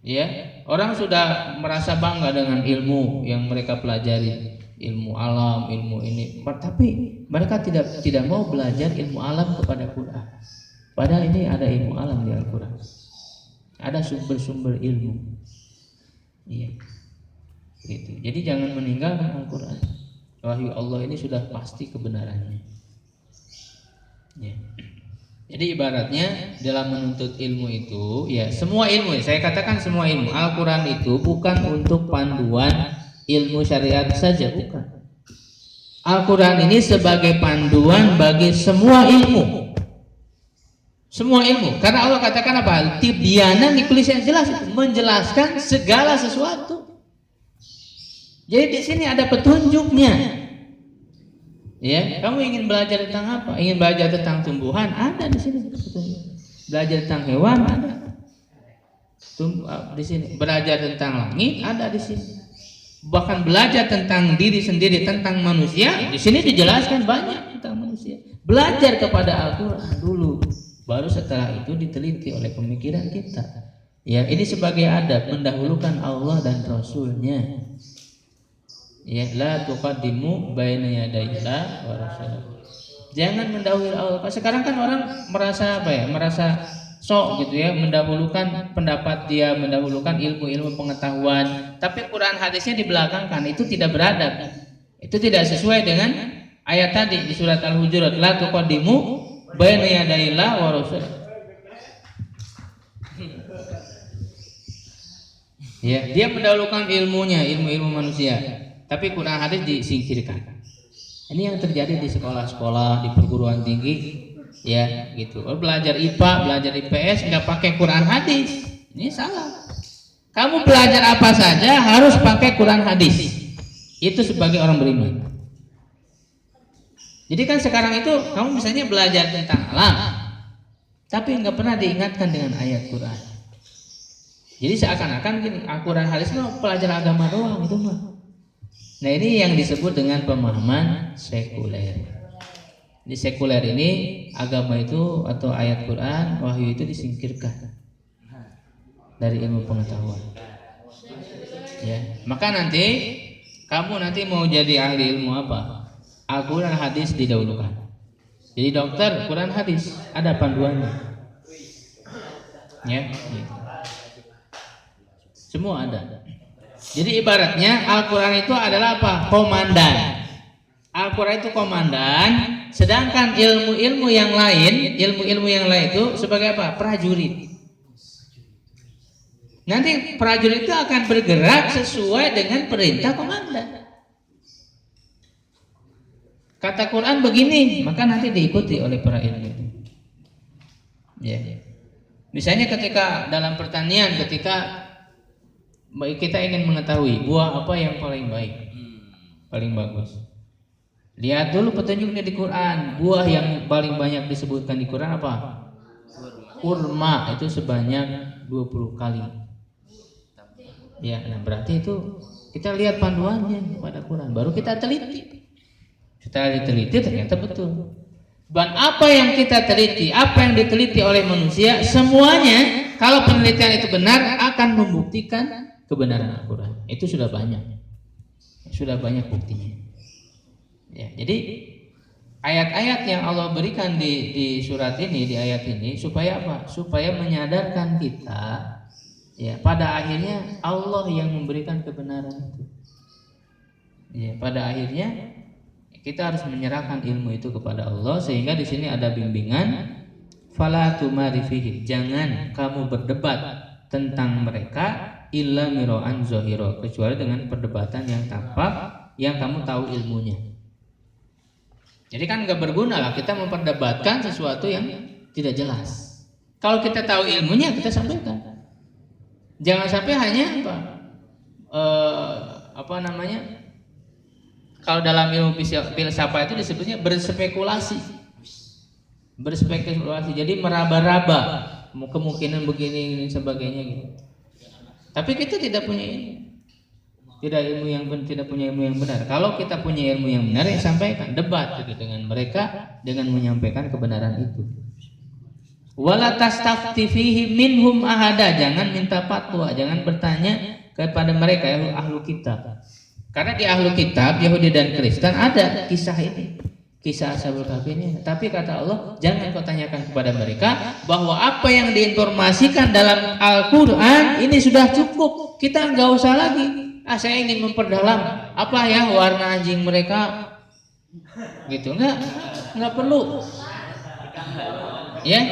Ya, orang sudah merasa bangga dengan ilmu yang mereka pelajari, ilmu alam, ilmu ini. Tapi mereka tidak mau belajar ilmu alam kepada Quran. Padahal ini ada ilmu alam di Al-Quran. Ada sumber-sumber ilmu. Iya. Gitu. Jadi jangan meninggalkan Al-Quran. Wahyu Allah ini sudah pasti kebenarannya. Ya. Jadi ibaratnya dalam menuntut ilmu itu, ya, semua ilmu, saya katakan semua ilmu. Al-Quran itu bukan untuk panduan ilmu syariat saja, bukan. Al-Quran ini sebagai panduan bagi semua ilmu. Semua ilmu. Karena Allah katakan apa? Tibyanan ditulis yang jelas, itu menjelaskan segala sesuatu. Jadi di sini ada petunjuknya. Ya, kamu ingin belajar tentang apa? Ingin belajar tentang tumbuhan? Ada di sini petunjuk. Belajar tentang hewan? Ada. Di sini. Belajar tentang langit? Ada di sini. Bahkan belajar tentang diri sendiri, tentang manusia, di sini dijelaskan banyak tentang manusia. Belajar kepada Al-Quran dulu, baru setelah itu diteliti oleh pemikiran kita. Ya, ini sebagai adab mendahulukan Allah dan Rasulnya. Ya, la tuqaddimu baina yadayillah wa rasulih. Jangan mendahului Allah. Sekarang kan orang merasa apa ya? Merasa sok gitu ya, mendahulukan pendapat dia, mendahulukan ilmu-ilmu pengetahuan. Tapi Quran hadisnya dibelakangkan. Itu tidak beradab. Itu tidak sesuai dengan ayat tadi di surat Al-Hujurat, la tuqaddimu baina yadayillah wa rasulih. Ya, dia mendahulukan ilmunya, ilmu-ilmu manusia. Tapi Quran hadis disingkirkan. Ini yang terjadi di sekolah-sekolah, di perguruan tinggi, ya gitu. Belajar IPA, belajar IPS nggak pakai Quran hadis, ini salah. Kamu belajar apa saja harus pakai Quran hadis. Itu sebagai orang beriman. Jadi kan sekarang itu kamu misalnya belajar tentang alam, tapi nggak pernah diingatkan dengan ayat Quran. Jadi seakan-akan gini, Al-Quran hadis itu pelajaran agama doang itu mah. Nah ini yang disebut dengan pemahaman sekuler. Di sekuler ini agama itu atau ayat Quran, wahyu itu disingkirkan dari ilmu pengetahuan. Ya, maka nanti kamu nanti mau jadi ahli ilmu apa? Al-Quran hadis didahulukan. Jadi dokter Quran hadis ada panduannya. Ya, gitu. Semua ada. Jadi ibaratnya Al-Quran itu adalah apa? Komandan. Al-Quran itu komandan, sedangkan ilmu-ilmu yang lain itu sebagai apa? Prajurit. Nanti prajurit itu akan bergerak sesuai dengan perintah komandan. Kata Quran begini, maka nanti diikuti oleh para ilmu. Ya. Misalnya ketika dalam pertanian, ketika kita ingin mengetahui buah apa yang paling baik, paling bagus. Lihat dulu petunjuknya di Quran. Buah yang paling banyak disebutkan di Quran apa? Kurma, itu sebanyak 20 kali. Ya, nah berarti itu kita lihat panduannya pada Quran, baru kita teliti. Setelah diteliti ternyata betul. Dan apa yang kita teliti, apa yang diteliti oleh manusia, semuanya kalau penelitian itu benar akan membuktikan kebenaran Al-Quran. Itu sudah banyak buktinya. Ya, jadi ayat-ayat yang Allah berikan di surat ini, di ayat ini supaya apa? Supaya menyadarkan kita, ya pada akhirnya Allah yang memberikan kebenaran itu. Ya, pada akhirnya kita harus menyerahkan ilmu itu kepada Allah, sehingga di sini ada bimbingan fala tumari fihi, jangan kamu berdebat tentang mereka illa mira'an zahira, kecuali dengan perdebatan yang tampak yang kamu tahu ilmunya. Jadi kan nggak berguna lah kita memperdebatkan sesuatu yang tidak jelas. Kalau kita tahu ilmunya kita sampaikan. Jangan sampai hanya kalau dalam ilmu filsafat itu disebutnya berspekulasi. Jadi meraba-raba kemungkinan begini dan sebagainya gitu. Tapi kita tidak punya tidak punya ilmu yang benar. Kalau kita punya ilmu yang benar, ya sampaikan, debat gitu dengan mereka dengan menyampaikan kebenaran itu. Wala tastafti fihi minhum ahada, jangan minta fatwa, jangan bertanya kepada mereka ahlu kitab. Karena di ahlu kitab Yahudi dan Kristen ada kisah ini, kisah Ashabul Kahfi ini. Tapi kata Allah, jangan kau tanyakan kepada mereka bahwa apa yang diinformasikan dalam Al-Quran ini sudah cukup. Kita nggak usah lagi. Saya ingin memperdalam apa ya warna anjing mereka, gitu. Nggak perlu. Ya,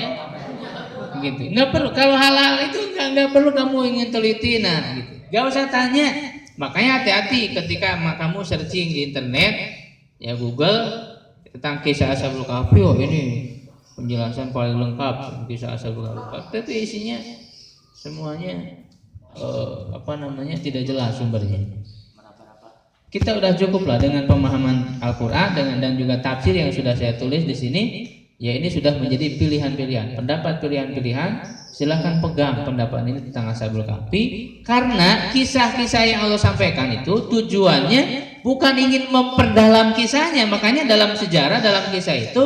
gitu. Nggak perlu. Kalau halal itu nggak perlu kamu ingin teliti, nah, gitu. Nggak usah tanya. Makanya hati-hati ketika kamu searching di internet, ya Google tentang kisah Ashabul Kahfi, ini penjelasan paling lengkap kisah Ashabul Kahfi. Tapi isinya semuanya tidak jelas sumbernya. Kita udah cukup lah dengan pemahaman Al-Quran dan juga tafsir yang sudah saya tulis di sini. Ya ini sudah menjadi pilihan-pilihan, pendapat pilihan-pilihan. Silahkan pegang pendapat ini tentang Ashabul Kahfi, karena kisah-kisah yang Allah sampaikan itu tujuannya bukan ingin memperdalam kisahnya. Makanya dalam sejarah, dalam kisah itu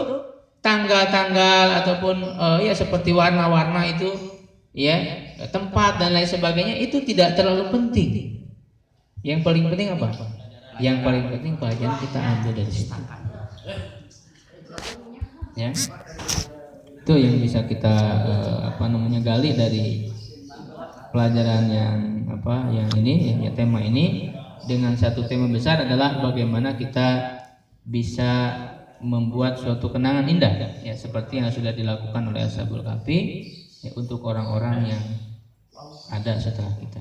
tanggal-tanggal ataupun ya seperti warna-warna itu, ya tempat dan lain sebagainya itu tidak terlalu penting. Yang paling penting apa? Yang paling penting pelajaran kita ambil dari situ. Ya, itu yang bisa kita gali dari pelajaran yang ini, ya tema ini, dengan satu tema besar adalah bagaimana kita bisa membuat suatu kenangan indah, ya seperti yang sudah dilakukan oleh Ashabul Kahfi, ya, untuk orang-orang yang ada setelah kita.